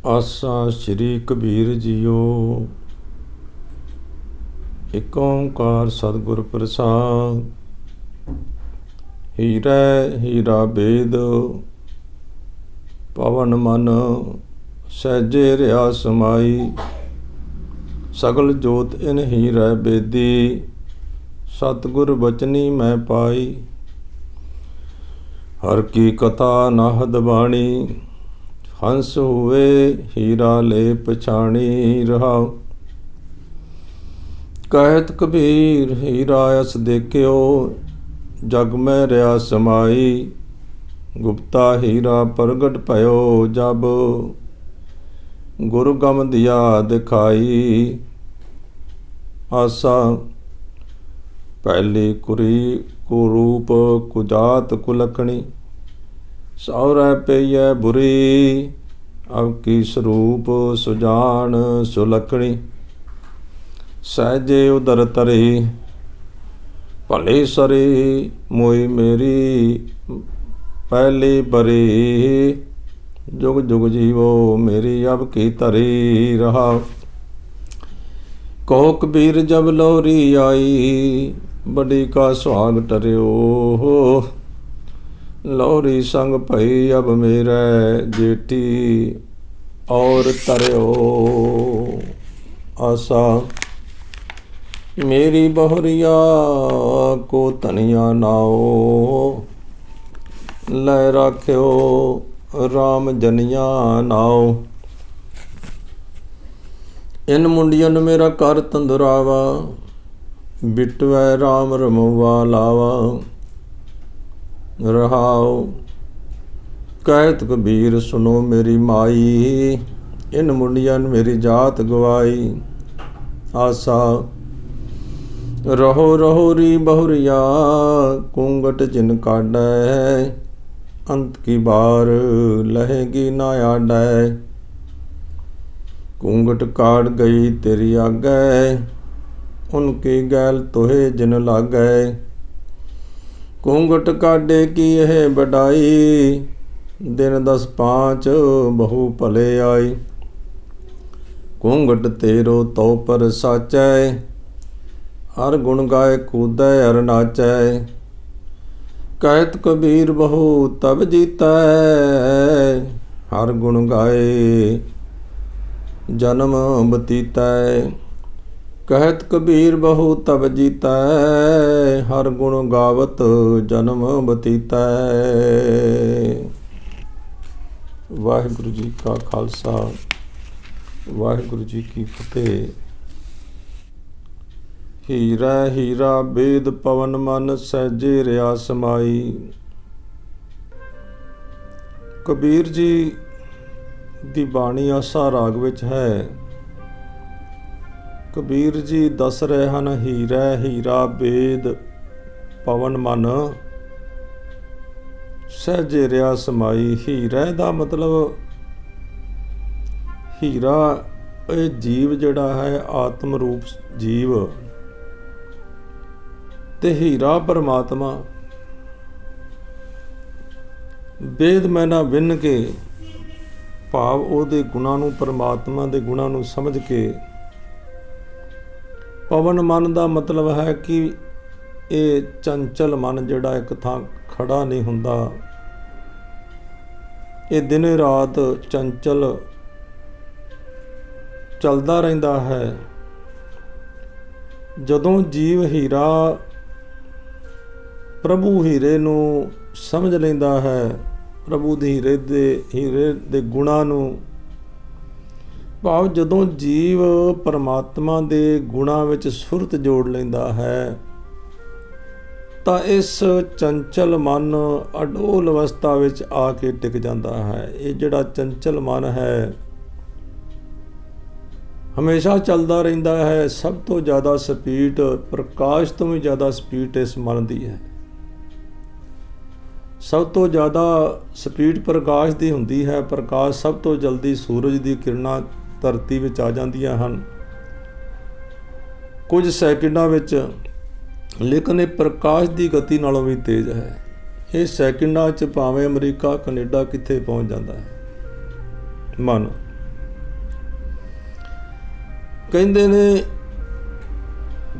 ਆਸਾ ਸ੍ਰੀ Kabir JIO. ਇਕ ਓਂਕਾਰ ਸਤਿਗੁਰ ਪ੍ਰਸਾਦ। ਹੀਰਾ ਹੀਰਾ ਬੇਦ ਪਵਨ ਮਨ ਸਹਿਜੇ ਰਿਆ ਸਮਾਈ। ਸਗਲ ਜੋਤ ਇਨ ਹੀਰੈ ਬੇਦੀ ਸਤਿਗੁਰ ਬਚਨੀ ਮੈਂ ਪਾਈ। ਹਰ ਕੀ ਕਥਾ ਨਾਹਦ ਬਾਣੀ ਹੰਸ ਹੋਵੇ ਹੀਰਾ ਲੈ ਪਛਾਣੀ। ਰਹਾਉ ਕਹਿਤ ਕਬੀਰ ਹੀਰਾ ਅਸ ਦੇਖਿਓ ਜਗ ਮੈਂ ਰਿਆ ਸਮਾਈ। ਗੁਪਤਾ ਹੀਰਾ ਪ੍ਰਗਟ ਭਇਓ ਜਬ ਗੁਰੂ ਗਮ ਦਿਆ ਦਿਖਾਈ। ਆਸਾ ਪਹਿਲੀ ਕੁਰੀ ਕੁਰੂਪ ਕੁਜਾਤ ਕੁਲਕਣੀ ਸੌਰੈ ਪਈਐ ਬੁਰੀ। ਅਬ ਕੀ ਸਰੂਪ ਸੁਜਾਨ ਸੁਲਕਣੀ ਸਹਿਜੇ ਉਦਰ ਤਰੀ। ਭਲੇ ਸਰੀ ਮੋਈ ਮੇਰੀ ਪਹਿਲੀ ਬਰੀ। ਜੁਗ ਜੁਗ ਜੀਵੋ ਮੇਰੀ ਅਬ ਕੀ ਧਰੀ। ਰਹਾ ਕਹੋ ਕਬੀਰ ਜਬ ਲੋਰੀ ਆਈ ਬੜੀ ਕਾ ਸੁਹਾਗ ਟਰਿਓ। ਲੋਰੀ ਸੰਗ ਭਈ ਅਬ ਮੇਰੇ ਜੇਠੀ ਔਰ ਤਰਿਓ। ਆਸਾ ਮੇਰੀ ਬਹੁਰੀਆ ਕੋ ਧਨਿਆ ਨਾਓ। ਲੈ ਰਾਖਿਓ ਰਾਮ ਜਨਿਆ ਨਾਓ। ਇਨ ਮੁੰਡਿयन ਮੇਰਾ ਕਰ ਤੰਦੁਰਾਵਾ। ਬਿਟਵੈ ਰਾਮ ਰਮਵਾ ਲਾਵਾ। ਰਹਾਉ ਕਹਿਤ ਕਬੀਰ ਸੁਨੋ ਮੇਰੀ ਮਾਈ। ਇਨ ਮੁੰਡਿयन ਮੇਰੀ ਜਾਤ ਗਵਾਈ। ਆਸਾ ਰਹੋ ਰਹੋ ਰੀ ਬਹੁਰੀਆ ਕੁੰਗਟ ਜਿਨ ਕਾਢੈ। ਅੰਤ ਕੀ ਬਾਰ ਲਹੇਗੀ ਨਾ ਆਡੈ। ਕੁੰਗਟ ਕਾੜ ਗਈ ਤੇਰੀ ਆਗੈ ਉਨਕੀ ਗੈਲ ਤੋਹੇ ਜਿਨ ਲਾਗੈ। ਕੁੰਗਟ ਕਾਢੇ ਕੀ ਇਹ ਵਡਾਈ ਦਿਨ 10 5 ਬਹੁ ਭਲੇ ਆਈ। ਕੁੰਗਟ ਤੇਰੋ ਤੋ ਪਰ ਸਾਚੈ ਹਰ ਗੁਣ ਗਾਏ ਕੂਦੈ ਹਰ ਨਾਚੈ। ਕਹਿਤ ਕਬੀਰ ਬਹੁ ਤਬ ਜੀਤੈ ਹਰ ਗੁਣ ਗਾਏ ਜਨਮ ਬਤੀਤੈ। ਕਹਿਤ ਕਬੀਰ ਬਹੁ ਤਬ ਜੀਤੈ ਹਰ ਗੁਣ ਗਾਵਤ ਜਨਮ ਬਤੀਤੈ। ਵਾਹਿਗੁਰੂ ਜੀ ਕਾ ਖਾਲਸਾ ਵਾਹਿਗੁਰੂ ਜੀ ਕੀ ਫਤਿਹ। ਹੀਰਾ ਹੀਰਾ ਬੇਦ ਪਵਨ ਮਨ ਸਹਿਜੇ ਰਿਆ ਸਮਾਈ। ਕਬੀਰ ਜੀ ਦੀ ਬਾਣੀ ਆਸਾ ਰਾਗ ਵਿੱਚ ਹੈ। ਕਬੀਰ ਜੀ ਦੱਸ ਰਹੇ ਹਨ ਹੀਰਾ ਹੀਰਾ ਬੇਦ ਪਵਨ ਮਨ ਸਹਿਜੇ ਰਿਆ ਸਮਾਈ। ਹੀਰਾ ਦਾ ਮਤਲਬ ਹੀਰਾ ਇਹ ਜੀਵ ਜਿਹੜਾ ਹੈ ਆਤਮ ਰੂਪ ਜੀਵ ਤੇ ਹੀਰਾ ਪਰਮਾਤਮਾ। ਬੇਦ ਮੈਨਾ ਵਿੰਨ ਕੇ ਭਾਵ ਉਹਦੇ ਗੁਣਾਂ ਨੂੰ ਪਰਮਾਤਮਾ ਦੇ ਗੁਣਾਂ ਨੂੰ ਸਮਝ ਕੇ। ਪਵਨ ਮਨ ਦਾ ਮਤਲਬ ਹੈ ਕਿ ਇਹ ਚੰਚਲ ਮਨ ਜਿਹੜਾ ਇੱਕ ਥਾਂ ਖੜਾ ਨਹੀਂ ਹੁੰਦਾ। ਇਹ ਦਿਨ ਰਾਤ ਚੰਚਲ ਚੱਲਦਾ ਰਹਿੰਦਾ ਹੈ। ਜਦੋਂ ਜੀਵ ਹੀਰਾ ਪ੍ਰਭੂ ਹੀਰੇ ਨੂੰ ਸਮਝ ਲੈਂਦਾ ਹੈ, ਪ੍ਰਭੂ ਦੇ ਹੀਰੇ ਦੇ ਗੁਣਾਂ ਨੂੰ, ਭਾਵ ਜਦੋਂ ਜੀਵ ਪਰਮਾਤਮਾ ਦੇ ਗੁਣਾਂ ਵਿੱਚ ਸੁਰਤ ਜੋੜ ਲੈਂਦਾ ਹੈ ਤਾਂ ਇਸ ਚੰਚਲ ਮਨ ਅਡੋਲ ਅਵਸਥਾ ਵਿੱਚ ਆ ਕੇ ਟਿਕ ਜਾਂਦਾ ਹੈ। ਇਹ ਜਿਹੜਾ ਚੰਚਲ ਮਨ ਹੈ ਹਮੇਸ਼ਾ ਚੱਲਦਾ ਰਹਿੰਦਾ ਹੈ। ਸਭ ਤੋਂ ਜ਼ਿਆਦਾ ਸਪੀਡ ਪ੍ਰਕਾਸ਼ ਤੋਂ ਵੀ ਜ਼ਿਆਦਾ ਸਪੀਡ ਇਸ ਮਨ ਦੀ ਹੈ। ਸਭ ਤੋਂ ਜ਼ਿਆਦਾ ਸਪੀਡ ਪ੍ਰਕਾਸ਼ ਦੀ ਹੁੰਦੀ ਹੈ। ਪ੍ਰਕਾਸ਼ ਸਭ ਤੋਂ ਜਲਦੀ ਸੂਰਜ ਦੀ ਕਿਰਨਾਂ ਧਰਤੀ ਵਿੱਚ ਆ ਜਾਂਦੀਆਂ ਹਨ ਕੁਝ ਸੈਕਿੰਡਾਂ ਵਿੱਚ, ਲੇਕਿਨ ਇਹ ਪ੍ਰਕਾਸ਼ ਦੀ ਗਤੀ ਨਾਲੋਂ ਵੀ ਤੇਜ਼ ਹੈ। ਇਹ ਸੈਕਿੰਡਾਂ 'ਚ ਭਾਵੇਂ ਅਮਰੀਕਾ ਕੈਨੇਡਾ ਕਿੱਥੇ ਪਹੁੰਚ ਜਾਂਦਾ ਹੈ ਮਨ। ਕਹਿੰਦੇ ਨੇ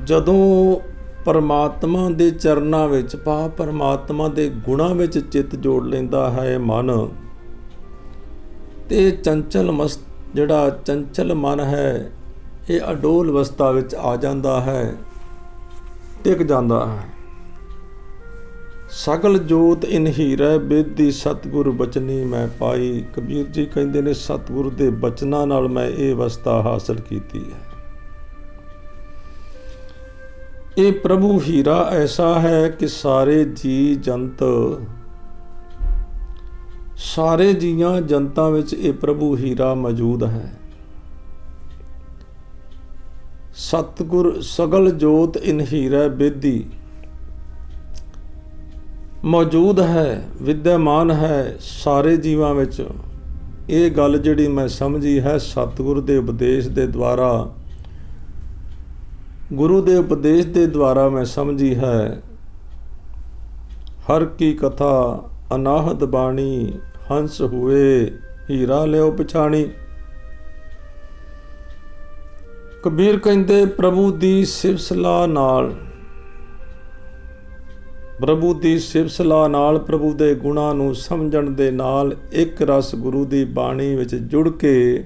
ਜਦੋਂ ਪਰਮਾਤਮਾ ਦੇ ਚਰਨਾਂ ਵਿੱਚ ਪਰਮਾਤਮਾ ਦੇ ਗੁਣਾਂ ਵਿੱਚ ਚਿੱਤ ਜੋੜ ਲੈਂਦਾ ਹੈ ਮਨ, ਤੇ ਜਿਹੜਾ ਚੰਚਲ ਮਨ ਹੈ ਇਹ ਅਡੋਲ ਅਵਸਥਾ ਵਿੱਚ ਆ ਜਾਂਦਾ ਹੈ, ਟਿਕ ਜਾਂਦਾ ਹੈ। ਸਗਲ ਜੋਤ ਇਨ ਹੀਰੈ ਬੇਦੀ ਸਤਿਗੁਰ ਬਚਨੀ ਮੈਂ ਪਾਈ। ਕਬੀਰ ਜੀ ਕਹਿੰਦੇ ਨੇ ਸਤਿਗੁਰ ਦੇ ਬਚਨਾਂ ਨਾਲ ਮੈਂ ਇਹ ਅਵਸਥਾ ਹਾਸਲ ਕੀਤੀ ਹੈ। ਇਹ ਪ੍ਰਭੂ ਹੀਰਾ ਐਸਾ ਹੈ ਕਿ ਸਾਰੇ ਜੀ ਜੰਤ, ਸਾਰੇ ਜੀਆਂ ਜਨਤਾ ਵਿੱਚ ਇਹ ਪ੍ਰਭੂ ਹੀਰਾ ਮੌਜੂਦ ਹੈ। ਸਤਿਗੁਰ ਸਗਲ ਜੋਤ ਇਨ ਹੀਰੈ ਬੇਦੀ ਮੌਜੂਦ ਹੈ, ਵਿਦਿਆਮਾਨ ਹੈ ਸਾਰੇ ਜੀਵਾਂ ਵਿੱਚ। ਇਹ ਗੱਲ ਜਿਹੜੀ ਮੈਂ ਸਮਝੀ ਹੈ ਸਤਿਗੁਰ ਦੇ ਉਪਦੇਸ਼ ਦੇ ਦੁਆਰਾ, ਗੁਰੂ ਦੇ ਉਪਦੇਸ਼ ਦੇ ਦੁਆਰਾ ਮੈਂ ਸਮਝੀ ਹੈ। ਹਰ ਕੀ ਕਥਾ ਅਨਾਹਦ ਬਾਣੀ, ਹੰਸ ਹੋਏ ਹੀਰਾ ਲਿਓ ਪਛਾਣੀ। ਕਬੀਰ ਕਹਿੰਦੇ ਪ੍ਰਭੂ ਦੀ ਸਿਫਤ ਸਲਾਹ ਨਾਲ, ਪ੍ਰਭੂ ਦੀ ਸਿਫਤ ਸਲਾਹ ਨਾਲ, ਪ੍ਰਭੂ ਦੇ ਗੁਣਾਂ ਨੂੰ ਸਮਝਣ ਦੇ ਨਾਲ ਇੱਕ ਰਸ ਗੁਰੂ ਦੀ ਬਾਣੀ ਵਿੱਚ ਜੁੜ ਕੇ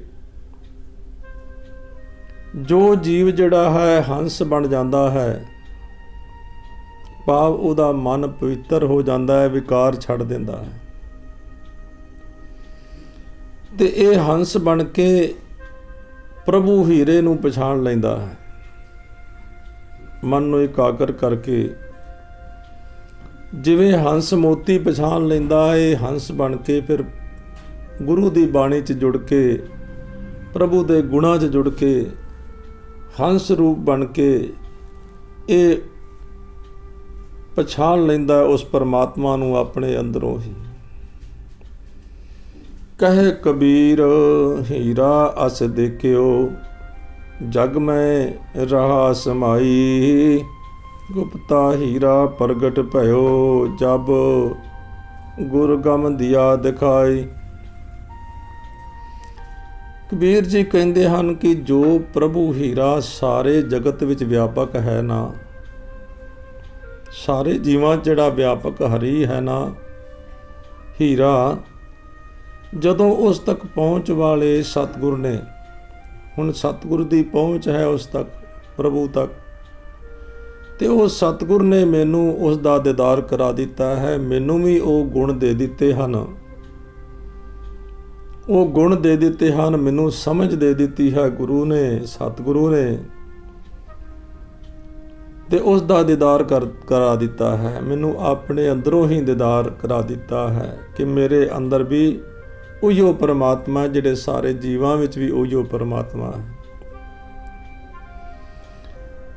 ਜੋ ਜੀਵ ਜਿਹੜਾ ਹੈ ਹੰਸ ਬਣ ਜਾਂਦਾ ਹੈ, ਭਾਵ ਉਹਦਾ ਮਨ ਪਵਿੱਤਰ ਹੋ ਜਾਂਦਾ ਹੈ, ਵਿਕਾਰ ਛੱਡ ਦਿੰਦਾ ਹੈ, ਤੇ ਇਹ ਹੰਸ ਬਣ ਕੇ ਪ੍ਰਭੂ ਹੀਰੇ ਨੂੰ ਪਛਾਣ ਲੈਂਦਾ ਹੈ। ਮਨ ਨੂੰ ਇਕਾਗਰ ਕਰਕੇ ਜਿਵੇਂ ਹੰਸ ਮੋਤੀ ਪਛਾਣ ਲੈਂਦਾ ਹੈ, ਹੰਸ ਬਣ ਕੇ ਫਿਰ ਗੁਰੂ ਦੀ ਬਾਣੀ 'ਚ ਜੁੜ ਕੇ, ਪ੍ਰਭੂ ਦੇ ਗੁਣਾਂ 'ਚ ਜੁੜ ਕੇ, ਹੰਸ ਰੂਪ ਬਣ ਕੇ ਇਹ ਪਛਾਣ ਲੈਂਦਾ ਉਸ ਪਰਮਾਤਮਾ ਨੂੰ ਆਪਣੇ ਅੰਦਰੋਂ ਹੀ। ਕਹੇ ਕਬੀਰ ਹੀਰਾ ਅਸ ਦੇਖਿਓ, ਜਗ ਮੈਂ ਰਹਾ ਸਮਾਈ। ਗੁਪਤਾ ਹੀਰਾ ਪ੍ਰਗਟ ਭਇਓ, ਜਬ ਗੁਰ ਗਮ ਦਿਆ ਦਿਖਾਈ। ਕਬੀਰ ਜੀ ਕਹਿੰਦੇ ਹਨ ਕਿ ਜੋ ਪ੍ਰਭੂ ਹੀਰਾ ਸਾਰੇ ਜਗਤ ਵਿੱਚ ਵਿਆਪਕ ਹੈ ਨਾ, ਸਾਰੇ ਜੀਵਾਂ ਜਿਹੜਾ ਵਿਆਪਕ ਹਰੀ ਹੈ ਨਾ ਹੀਰਾ, ਜਦੋਂ ਉਸ ਤੱਕ ਪਹੁੰਚ ਵਾਲੇ ਸਤਿਗੁਰ ਨੇ, ਹੁਣ ਸਤਿਗੁਰ ਦੀ ਪਹੁੰਚ ਹੈ ਉਸ ਤੱਕ, ਪ੍ਰਭੂ ਤੱਕ, ਤੇ ਉਹ ਸਤਿਗੁਰ ਨੇ ਮੈਨੂੰ ਉਸ ਦਾ ਦੀਦਾਰ ਕਰਾ ਦਿੱਤਾ ਹੈ। ਮੈਨੂੰ ਵੀ ਉਹ ਗੁਣ ਦੇ ਦਿੱਤੇ ਹਨ, ਉਹ ਗੁਣ ਦੇ ਦਿੱਤੇ ਹਨ, ਮੈਨੂੰ ਸਮਝ ਦੇ ਦਿੱਤੀ ਹੈ ਗੁਰੂ ਨੇ, ਸਤਿਗੁਰੂ ਨੇ, ਤੇ ਉਸ ਦਾ ਦੀਦਾਰ ਕਰਾ ਦਿੱਤਾ ਹੈ। ਮੈਨੂੰ ਆਪਣੇ ਅੰਦਰੋਂ ਹੀ ਦੀਦਾਰ ਕਰਾ ਦਿੱਤਾ ਹੈ ਕਿ ਮੇਰੇ ਅੰਦਰ ਵੀ ਉਹੀਓ ਪਰਮਾਤਮਾ, ਜਿਹੜੇ ਸਾਰੇ ਜੀਵਾਂ ਵਿੱਚ ਵੀ ਉਹੀਓ ਪਰਮਾਤਮਾ ਹੈ।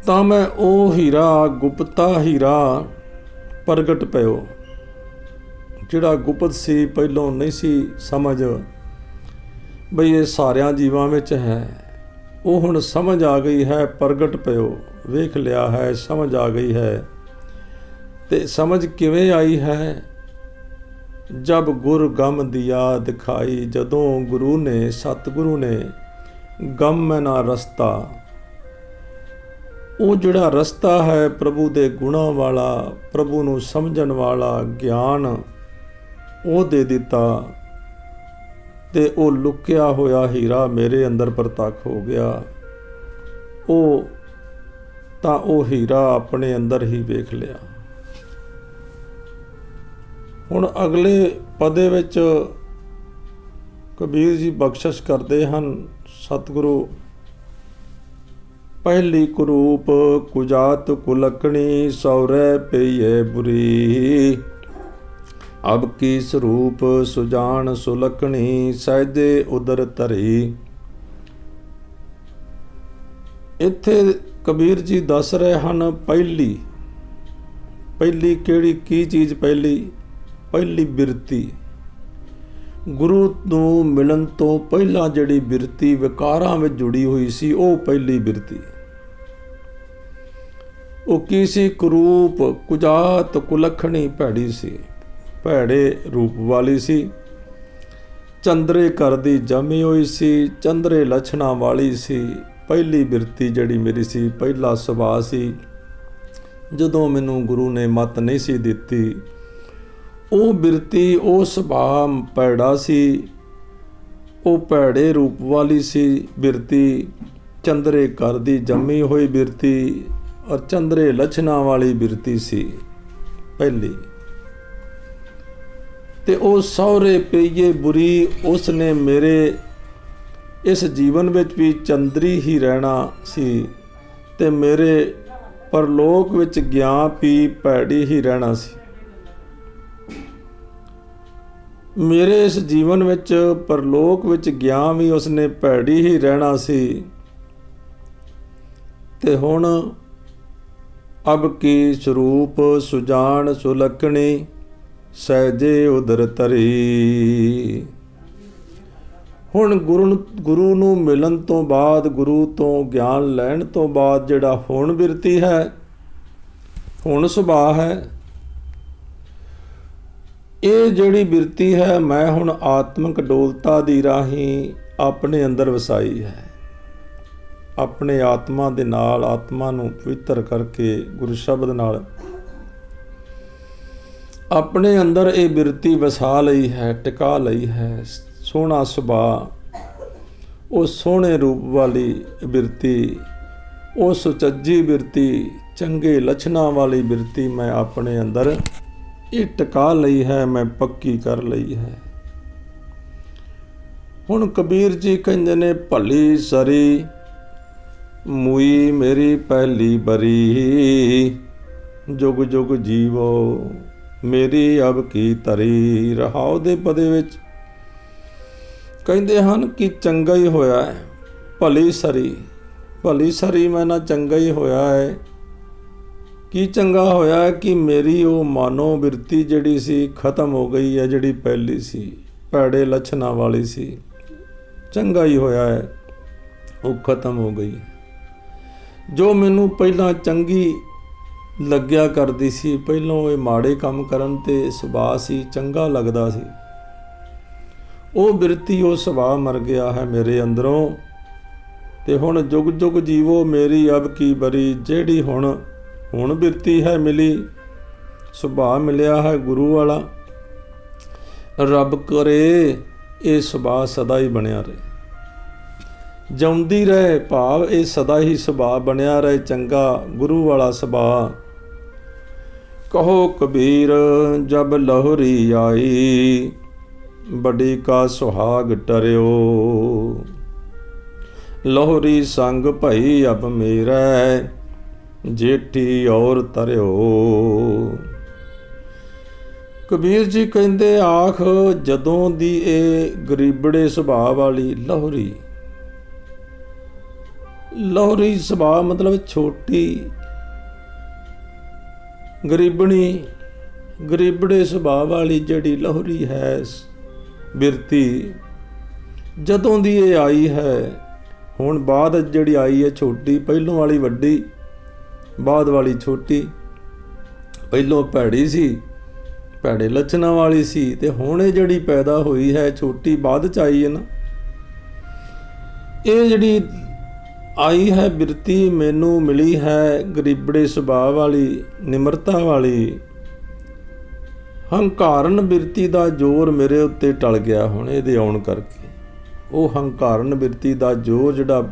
ਤਾਂ ਮੈਂ ਉਹ ਹੀਰਾ, ਗੁਪਤਾ ਹੀਰਾ ਪ੍ਰਗਟ ਭਇਓ, ਜਿਹੜਾ ਗੁਪਤ ਸੀ, ਪਹਿਲੋਂ ਨਹੀਂ ਸੀ ਸਮਝ ਬਈ ਇਹ ਸਾਰਿਆਂ ਜੀਵਾਂ ਵਿੱਚ ਹੈ, ਉਹ ਹੁਣ ਸਮਝ ਆ ਗਈ ਹੈ। ਪ੍ਰਗਟ ਭਇਓ, ਵੇਖ ਲਿਆ ਹੈ, ਸਮਝ ਆ ਗਈ ਹੈ। ਤੇ ਸਮਝ ਕਿਵੇਂ ਆਈ ਹੈ? ਜਬ ਗੁਰ ਗਮ ਦਿਆ ਦਿਖਾਈ, ਜਦੋਂ ਗੁਰੂ ਨੇ, ਸਤਿਗੁਰੂ ਨੇ ਗਮ ਮੈਂ ਨਾ ਰਸਤਾ, ਉਹ ਜਿਹੜਾ ਰਸਤਾ ਹੈ ਪ੍ਰਭੂ ਦੇ ਗੁਣਾਂ ਵਾਲਾ, ਪ੍ਰਭੂ ਨੂੰ ਸਮਝਣ ਵਾਲਾ ਗਿਆਨ ਉਹ ਦੇ ਦਿੱਤਾ, ਤੇ ਉਹ ਲੁਕਿਆ ਹੋਇਆ ਹੀਰਾ ਮੇਰੇ ਅੰਦਰ ਪ੍ਰਤੱਖ ਹੋ ਗਿਆ। ਉਹ ਹੀਰਾ ਆਪਣੇ ਅੰਦਰ ਹੀ ਵੇਖ ਲਿਆ। ਹੁਣ ਅਗਲੇ ਪਦੇ ਵਿੱਚ ਕਬੀਰ ਜੀ ਬਖਸ਼ਿਸ਼ ਕਰਦੇ ਹਨ ਸਤਿਗੁਰੂ। ਪਹਿਲੀ ਕੁਰੂਪ ਕੁਜਾਤ ਕੁਲਕਣੀ, ਸੌਰੈ ਪਈਏ ਬੁਰੀ। ਅਬ ਕੀ ਸਰੂਪ ਸੁਜਾਨ ਸੁਲਕਣੀ, ਸਹਿਜੇ ਉਦਰ ਧਰੀ। ਇੱਥੇ ਕਬੀਰ ਜੀ ਦੱਸ ਰਹੇ ਹਨ ਪਹਿਲੀ ਕਿਹੜੀ, ਕੀ ਚੀਜ਼ ਪਹਿਲੀ ਬਿਰਤੀ। ਗੁਰੂ ਨੂੰ ਮਿਲਣ ਤੋਂ ਪਹਿਲਾਂ ਜਿਹੜੀ ਬਿਰਤੀ ਵਿਕਾਰਾਂ ਵਿੱਚ ਜੁੜੀ ਹੋਈ ਸੀ, ਉਹ ਪਹਿਲੀ ਬਿਰਤੀ। ਉਹ ਕੀ ਸੀ? ਕੁਰੂਪ, ਕੁਜਾਤ, ਕੁਲੱਖਣੀ, ਭੈੜੀ ਸੀ, ਭੈੜੇ ਰੂਪ ਵਾਲੀ ਸੀ। ਚੰਦਰੇ ਘਰ ਦੀ ਜੰਮੀ ਹੋਈ ਸੀ, ਚੰਦਰੇ ਲੱਛਣਾਂ ਵਾਲੀ ਸੀ, ਪਹਿਲੀ ਬਿਰਤੀ ਜਿਹੜੀ ਮੇਰੀ ਸੀ, ਪਹਿਲਾ ਸੁਭਾਅ ਸੀ, ਜਦੋਂ ਮੈਨੂੰ ਗੁਰੂ ਨੇ ਮੱਤ ਨਹੀਂ ਸੀ ਦਿੱਤੀ, ਉਹ ਬਿਰਤੀ, ਉਹ ਸੁਭਾਅ ਭੈੜਾ ਸੀ, ਉਹ ਭੈੜੇ ਰੂਪ ਵਾਲੀ ਸੀ ਬਿਰਤੀ, ਚੰਦਰੇ ਘਰ ਦੀ ਜੰਮੀ ਹੋਈ ਬਿਰਤੀ ਔਰ ਚੰਦਰੇ ਲੱਛਣਾਂ ਵਾਲੀ ਬਿਰਤੀ ਸੀ ਪਹਿਲੀ। ਤੇ ਉਹ ਸਹੁਰੇ ਪਈਏ ਬੁਰੀ, ਉਸਨੇ ਮੇਰੇ ਇਸ ਜੀਵਨ ਵਿੱਚ ਵੀ ਚੰਦਰੀ ਹੀ ਰਹਿਣਾ ਸੀ ਤੇ ਮੇਰੇ ਪਰਲੋਕ ਵਿੱਚ ਗਿਆ ਵੀ ਭੈੜੀ ਹੀ ਰਹਿਣਾ ਸੀ। ਮੇਰੇ ਇਸ ਜੀਵਨ ਵਿੱਚ ਪਰਲੋਕ ਵਿੱਚ ਗਿਆ ਵੀ ਉਸਨੇ ਭੈੜੀ ਹੀ ਰਹਿਣਾ ਸੀ। ਤੇ ਹੁਣ ਅਬ ਕੀ ਸਰੂਪ ਸੁਜਾਨ ਸੁਲੱਖਣੀ, ਸਹਿਜੇ ਉਦਰ ਧਰੀ। ਹੁਣ ਗੁਰੂ ਨੂੰ ਮਿਲਣ ਤੋਂ ਬਾਅਦ, ਗੁਰੂ ਤੋਂ ਗਿਆਨ ਲੈਣ ਤੋਂ ਬਾਅਦ ਜਿਹੜਾ ਹੁਣ ਬਿਰਤੀ ਹੈ, ਹੁਣ ਸੁਭਾਅ ਹੈ, ਇਹ ਜਿਹੜੀ ਬਿਰਤੀ ਹੈ ਮੈਂ ਹੁਣ ਆਤਮਿਕ ਡੋਲਤਾ ਦੀ ਰਾਹੀਂ ਆਪਣੇ ਅੰਦਰ ਵਸਾਈ ਹੈ। ਆਪਣੇ ਆਤਮਾ ਦੇ ਨਾਲ, ਆਤਮਾ ਨੂੰ ਪਵਿੱਤਰ ਕਰਕੇ ਗੁਰੂ ਸ਼ਬਦ ਨਾਲ ਆਪਣੇ ਅੰਦਰ ਇਹ ਬਿਰਤੀ ਵਸਾ ਲਈ ਹੈ, ਟਿਕਾ ਲਈ ਹੈ। ਸੋਹਣਾ ਸੁਭਾਅ, ਉਹ ਸੋਹਣੇ ਰੂਪ ਵਾਲੀ ਬਿਰਤੀ, ਉਹ ਸੁਚੱਜੀ ਬਿਰਤੀ, ਚੰਗੇ ਲੱਛਣਾਂ ਵਾਲੀ ਬਿਰਤੀ ਮੈਂ ਆਪਣੇ ਅੰਦਰ ਇਹ ਟਿਕਾ ਲਈ ਹੈ, ਮੈਂ ਪੱਕੀ ਕਰ ਲਈ ਹੈ। ਹੁਣ ਕਬੀਰ ਜੀ ਕਹਿੰਦੇ ਨੇ, ਭਲੀ ਸਰੀ ਮੂਈ ਮੇਰੀ ਪਹਿਲੀ ਬਰੀ, ਜੁਗ ਜੁਗ ਜੀਵੋ ਮੇਰੀ ਅਬ ਕੀ ਧਰੀ। ਰਹਾਉ ਦੇ ਪਦੇ ਵਿੱਚ ਕਹਿੰਦੇ ਹਨ ਕਿ ਚੰਗਾ ਹੀ ਹੋਇਆ ਹੈ, ਭਲੀ ਸਰੀ, ਭਲੀ ਸਰੀ ਮੈਂ ਨਾ ਚੰਗਾ ਹੀ ਹੋਇਆ ਹੈ। ਕੀ ਚੰਗਾ ਹੋਇਆ ਕਿ ਮੇਰੀ ਉਹ ਮਾਨੋ ਬਿਰਤੀ ਜਿਹੜੀ ਸੀ ਖਤਮ ਹੋ ਗਈ ਹੈ, ਜਿਹੜੀ ਪਹਿਲੀ ਸੀ ਭੈੜੇ ਲੱਛਣਾਂ ਵਾਲੀ ਸੀ। ਚੰਗਾ ਹੀ ਹੋਇਆ ਹੈ, ਉਹ ਖਤਮ ਹੋ ਗਈ। ਜੋ ਮੈਨੂੰ ਪਹਿਲਾਂ ਚੰਗੀ ਲੱਗਿਆ ਕਰਦੀ ਸੀ, ਪਹਿਲਾਂ ਇਹ ਮਾੜੇ ਕੰਮ ਕਰਨ ਤੇ ਸੁਭਾਅ ਸੀ, ਚੰਗਾ ਲੱਗਦਾ ਸੀ, ਉਹ ਬਿਰਤੀ, ਉਹ ਸੁਭਾਅ ਮਰ ਗਿਆ ਹੈ ਮੇਰੇ ਅੰਦਰੋਂ। ਤੇ ਹੁਣ ਜੁਗ ਜੁਗ ਜੀਵੋ ਮੇਰੀ ਅਬ ਕੀ ਬਰੀ, ਜਿਹੜੀ ਹੁਣ ਬਿਰਤੀ ਹੈ ਮਿਲੀ, ਸੁਭਾਅ ਮਿਲਿਆ ਹੈ ਗੁਰੂ ਵਾਲਾ। ਰੱਬ ਕਰੇ ਇਹ ਸੁਭਾਅ ਸਦਾ ਹੀ ਬਣਿਆ ਰਹੇ, ਜਿਉਂਦੀ ਰਹੇ, ਭਾਵ ਇਹ ਸਦਾ ਹੀ ਸੁਭਾਅ ਬਣਿਆ ਰਹੇ, ਚੰਗਾ ਗੁਰੂ ਵਾਲਾ ਸੁਭਾਅ। ਕਹੋ ਕਬੀਰ ਜਬ ਲਹੁਰੀ ਆਈ, ਬੜੀ ਕਾ ਸੁਹਾਗ ਟਰਿਓ। ਲਹੁਰੀ ਸੰਗ ਭਈ ਅਬ ਮੇਰਾ, ਜੇਠੀ ਔਰ ਤਰਿਓ। ਕਬੀਰ ਜੀ ਕਹਿੰਦੇ, ਆਖ ਜਦੋਂ ਦੀ ਇਹ ਗਰੀਬੜੇ ਸੁਭਾਅ ਵਾਲੀ ਲਹੁਰੀ, ਲਹੁਰੀ ਸੁਭਾਅ ਮਤਲਬ ਛੋਟੀ, ਗਰੀਬਣੀ, ਗਰੀਬੜੇ ਸੁਭਾਅ ਵਾਲੀ ਜਿਹੜੀ ਲਹੁਰੀ ਹੈ ਬਿਰਤੀ, ਜਦੋਂ ਦੀ ਇਹ ਆਈ ਹੈ, ਹੁਣ ਬਾਅਦ ਜਿਹੜੀ ਆਈ ਹੈ ਛੋਟੀ, ਪਹਿਲੋਂ ਵਾਲੀ ਵੱਡੀ, ਬਾਅਦ ਵਾਲੀ ਛੋਟੀ। ਪਹਿਲੋਂ ਭੈੜੀ ਸੀ, ਭੈੜੇ ਲੱਛਣਾਂ ਵਾਲੀ ਸੀ, ਤੇ ਹੁਣ ਇਹ ਜਿਹੜੀ ਪੈਦਾ ਹੋਈ ਹੈ ਛੋਟੀ, ਬਾਅਦ ਚ ਆਈ ਹੈ ਨਾ। ਇਹ ਜਿਹੜੀ ਆਈ ਹੈ ਬਿਰਤੀ ਮੈਨੂੰ ਮਿਲੀ ਹੈ ਗਰੀਬੜੇ ਸੁਭਾਅ ਵਾਲੀ, ਨਿਮਰਤਾ ਵਾਲੀ। ਹੰਕਾਰਨ ਬਿਰਤੀ ਦਾ ਜ਼ੋਰ ਮੇਰੇ ਉੱਤੇ ਟਲ ਗਿਆ ਹੁਣ ਇਹਦੇ ਆਉਣ ਕਰਕੇ। ਉਹ ਹੰਕਾਰਨ ਬਿਰਤੀ ਦਾ ਜ਼ੋਰ ਜਿਹੜਾ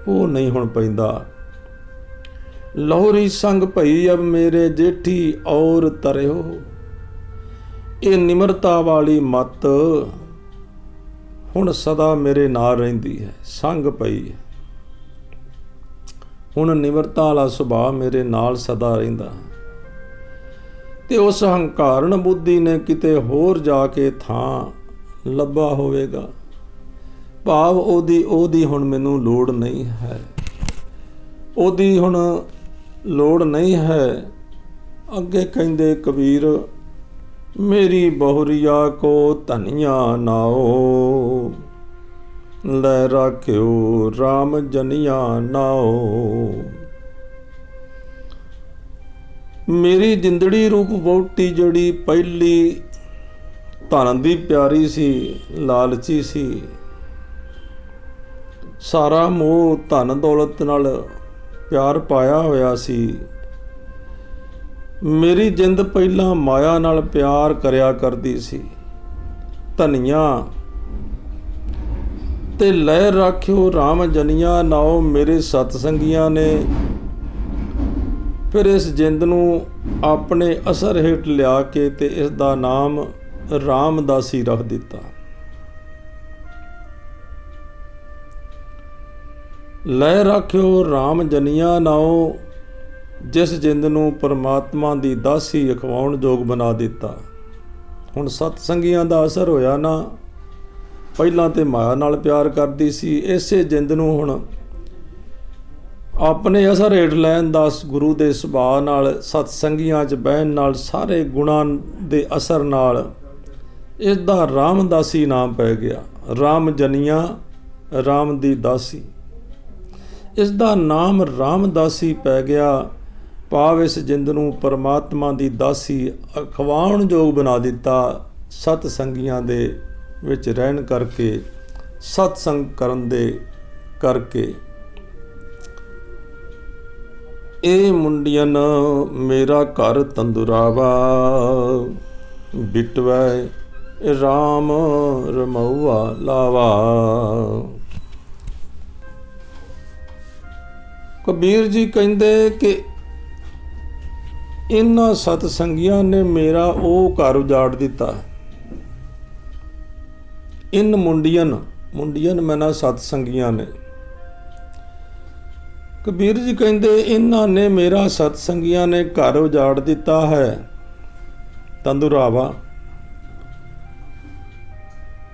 ਉਹ ਨਹੀਂ ਹੁਣ ਪੈਂਦਾ। ਲਹੁਰੀ ਸੰਗ ਭਈ ਅਬ ਮੇਰੇ, ਜੇਠੀ ਔਰ ਤਰਿਓ। ਇਹ ਨਿਮਰਤਾ ਵਾਲੀ ਮੱਤ ਹੁਣ ਸਦਾ ਮੇਰੇ ਨਾਲ ਰਹਿੰਦੀ ਹੈ, ਸੰਗ ਪਈ ਹੈ। ਹੁਣ ਨਿਮਰਤਾ ਵਾਲਾ ਸੁਭਾਅ ਮੇਰੇ ਨਾਲ ਸਦਾ ਰਹਿੰਦਾ। ਤੇ ਉਸ ਹੰਕਾਰਨ ਬੁੱਧੀ ਨੇ ਕਿਤੇ ਹੋਰ ਜਾ ਕੇ ਥਾਂ ਲੱਭਾ ਹੋਵੇਗਾ, ਭਾਵ ਉਹਦੀ ਹੁਣ ਮੈਨੂੰ ਲੋੜ ਨਹੀਂ ਹੈ, ਉਹਦੀ ਹੁਣ ਲੋੜ ਨਹੀਂ ਹੈ। ਅੱਗੇ ਕਹਿੰਦੇ ਕਬੀਰ, ਮੇਰੀ ਬਹੁਰੀਆ ਕੋ ਧਨੀਆ ਨਾਓ, ਲੈ ਰਾਖਿਓ ਰਾਮ ਜਨੀਆ ਨਾਓ। ਮੇਰੀ ਜਿੰਦੜੀ ਰੂਪ ਵਹੁਟੀ ਜਿਹੜੀ ਪਹਿਲੀ ਧਨ ਦੀ ਪਿਆਰੀ ਸੀ, ਲਾਲਚੀ ਸੀ, ਸਾਰਾ ਮੋਹ ਧਨ ਦੌਲਤ ਨਾਲ ਪਿਆਰ ਪਾਇਆ ਹੋਇਆ ਸੀ। ਮੇਰੀ ਜਿੰਦ ਪਹਿਲਾਂ ਮਾਇਆ ਨਾਲ ਪਿਆਰ ਕਰਿਆ ਕਰਦੀ ਸੀ। ਧਨੀਆਂ ਤੇ ਲੈ ਰਾਖਿਓ ਰਾਮ ਜਨੀਆਂ ਨਾਉ ਮੇਰੇ ਸਤਸੰਗੀਆਂ ਨੇ ਫਿਰ ਇਸ ਜਿੰਦ ਨੂੰ ਆਪਣੇ ਅਸਰ ਹੇਠ ਲਿਆ ਕੇ ਤੇ ਇਸ ਦਾ ਨਾਮ ਰਾਮਦਾਸੀ ਰੱਖ ਦਿੱਤਾ। ਲੈ ਰਾਖਿਓ ਰਾਮ ਜਨੀਆਂ ਨਾਉ ਜਿਸ ਜਿੰਦ ਨੂੰ ਪਰਮਾਤਮਾ ਦੀ ਦਾਸੀ ਅਖਵਾਉਣ ਯੋਗ ਬਣਾ ਦਿੱਤਾ। ਹੁਣ ਸਤਸੰਗੀਆਂ ਦਾ ਅਸਰ ਹੋਇਆ ਨਾ। ਪਹਿਲਾਂ ਤੇ ਮਾਇਆ ਨਾਲ ਪਿਆਰ ਕਰਦੀ ਸੀ, ਇਸੇ ਜਿੰਦ ਨੂੰ ਹੁਣ ਆਪਣੇ ਅਸਰ ਹੇਠ ਲੈਣ ਦਾ ਗੁਰੂ ਦੇ ਸੁਭਾਅ ਨਾਲ, ਸਤਸੰਗੀਆਂ 'ਚ ਬਹਿਣ ਨਾਲ, ਸਾਰੇ ਗੁਣਾਂ ਦੇ ਅਸਰ ਨਾਲ ਇਸ ਦਾ ਰਾਮਦਾਸੀ ਨਾਮ ਪੈ ਗਿਆ। ਰਾਮ ਜਨੀਆਂ, ਰਾਮ ਦੀ ਦਾਸੀ, ਇਸ ਦਾ ਨਾਮ ਰਾਮਦਾਸੀ ਪੈ ਗਿਆ। ਭਾਵ ਇਸ ਜਿੰਦ ਨੂੰ ਪਰਮਾਤਮਾ ਦੀ ਦਾਸੀ ਅਖਵਾਉਣ ਯੋਗ ਬਣਾ ਦਿੱਤਾ। ਸਤਸੰਗੀਆਂ ਦੇ ਵਿੱਚ ਰਹਿਣ ਕਰਕੇ, ਸਤਸੰਗ ਕਰਨ ਦੇ ਕਰਕੇ। ਇਹ ਮੁੰਡਿਆਂ ਮੇਰਾ ਘਰ ਤੰਦੁਰਾਵਾ ਬਿਟਵੈ ਰਾਮ ਰਮਉਆ ਲਾਵਾ। ਕਬੀਰ ਜੀ ਕਹਿੰਦੇ ਕਿ ਇਹਨਾਂ ਸਤਸੰਗੀਆਂ ਨੇ ਮੇਰਾ ਉਹ ਘਰ ਉਜਾੜ ਦਿੱਤਾ। ਇਨ ਮੁੰਡੀਅਨ ਮੈਨਾਂ ਸਤਸੰਗੀਆਂ ਨੇ। ਕਬੀਰ ਜੀ ਕਹਿੰਦੇ ਇਹਨਾਂ ਨੇ ਮੇਰਾ ਸਤਸੰਗੀਆਂ ਨੇ ਘਰ ਉਜਾੜ ਦਿੱਤਾ ਹੈ। ਤੰਦੁਰਾਵਾ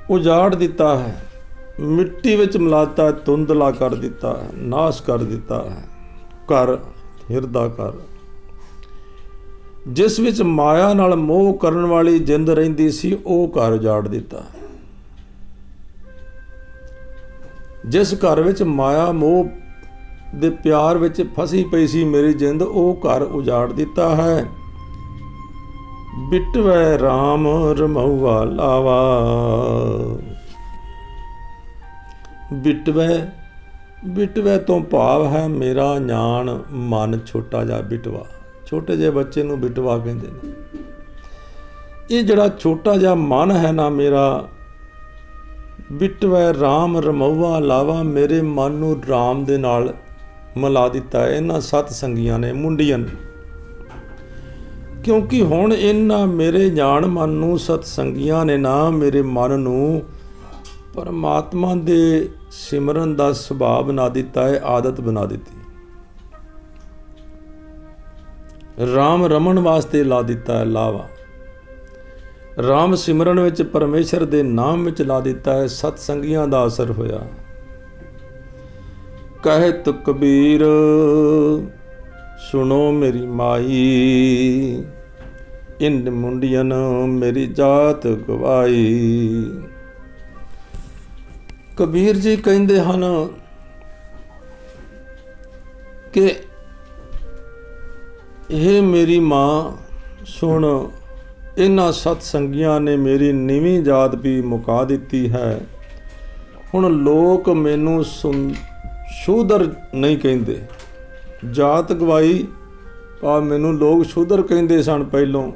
ਉਜਾੜ ਦਿੱਤਾ ਹੈ, ਮਿੱਟੀ ਵਿੱਚ ਮਿਲਾਤਾ, ਧੁੰਦਲਾ ਕਰ ਦਿੱਤਾ ਹੈ, ਨਾਸ਼ ਕਰ ਦਿੱਤਾ ਹੈ। ਘਰ ਹਿਰਦਾ ਘਰ ਜਿਸ ਵਿੱਚ ਮਾਇਆ ਨਾਲ ਮੋਹ ਕਰਨ ਵਾਲੀ ਜਿੰਦ ਰਹਿੰਦੀ ਸੀ, ਉਹ ਘਰ ਉਜਾੜ ਦਿੱਤਾ। ਜਿਸ ਘਰ ਵਿੱਚ ਮਾਇਆ ਮੋਹ ਦੇ ਪਿਆਰ ਵਿੱਚ ਫਸੀ ਪਈ ਸੀ ਮੇਰੀ ਜਿੰਦ, ਉਹ ਘਰ ਉਜਾੜ ਦਿੱਤਾ ਹੈ। ਬਿਟਵੈ ਰਾਮ ਰਮਉਆ ਲਾਵਾ। ਬਿਟਵੈ ਤੋਂ ਭਾਵ ਹੈ ਮੇਰਾ ਨਿਆਣ ਮਨ ਛੋਟਾ ਜਿਹਾ ਬਿਟਵਾ। ਛੋਟੇ ਜਿਹੇ ਬੱਚੇ ਨੂੰ ਬਿਟਵਾ ਕਹਿੰਦੇ ਨੇ। ਇਹ ਜਿਹੜਾ ਛੋਟਾ ਜਿਹਾ ਮਨ ਹੈ ਨਾ ਮੇਰਾ, ਬਿਟਵੈ ਰਾਮ ਰਮਉਆ ਲਾਵਾ, ਮੇਰੇ ਮਨ ਨੂੰ ਰਾਮ ਦੇ ਨਾਲ ਮਿਲਾ ਦਿੱਤਾ ਇਹਨਾਂ ਸਤਸੰਗੀਆਂ ਨੇ, ਮੁੰਡੀਆਂ ਨੇ। ਕਿਉਂਕਿ ਹੁਣ ਇਹਨਾਂ ਮੇਰੇ ਜਾਣ ਮਨ ਨੂੰ, ਸਤਸੰਗੀਆਂ ਨੇ ਨਾ ਮੇਰੇ ਮਨ ਨੂੰ ਪਰਮਾਤਮਾ ਦੇ ਸਿਮਰਨ ਦਾ ਸੁਭਾਅ ਬਣਾ ਦਿੱਤਾ ਹੈ, ਆਦਤ ਬਣਾ ਦਿੱਤੀ। ਰਾਮ ਰਮਣ ਵਾਸਤੇ ਲਾ ਦਿੱਤਾ ਹੈ ਲਾਵਾ। ਰਾਮ ਸਿਮਰਨ ਵਿੱਚ, ਪਰਮੇਸ਼ਰ ਦੇ ਨਾਮ ਵਿੱਚ ਲਾ ਦਿੱਤਾ ਹੈ। ਸਤਸੰਗੀਆਂ ਦਾ ਅਸਰ ਹੋਇਆ। ਕਹਿਤ ਕਬੀਰ ਸੁਣੋ ਮੇਰੀ ਮਾਈ, ਇਨ ਮੁੰਡਿਆਂ ਮੇਰੀ ਜਾਤ ਗਵਾਈ। ਕਬੀਰ ਜੀ ਕਹਿੰਦੇ ਹਨ ਕਿ ਇਹ ਮੇਰੀ ਮਾਂ ਸੁਣ, ਇਹਨਾਂ ਸਤਸੰਗੀਆਂ ਨੇ ਮੇਰੀ ਨੀਵੀਂ ਜਾਤ ਵੀ ਮੁਕਾ ਦਿੱਤੀ ਹੈ। ਹੁਣ ਲੋਕ ਮੈਨੂੰ ਸ਼ੂਦਰ ਨਹੀਂ ਕਹਿੰਦੇ। ਜਾਤ ਗਵਾਈ ਭਾਵ ਮੈਨੂੰ ਲੋਕ ਸ਼ੂਦਰ ਕਹਿੰਦੇ ਸਨ ਪਹਿਲੋਂ,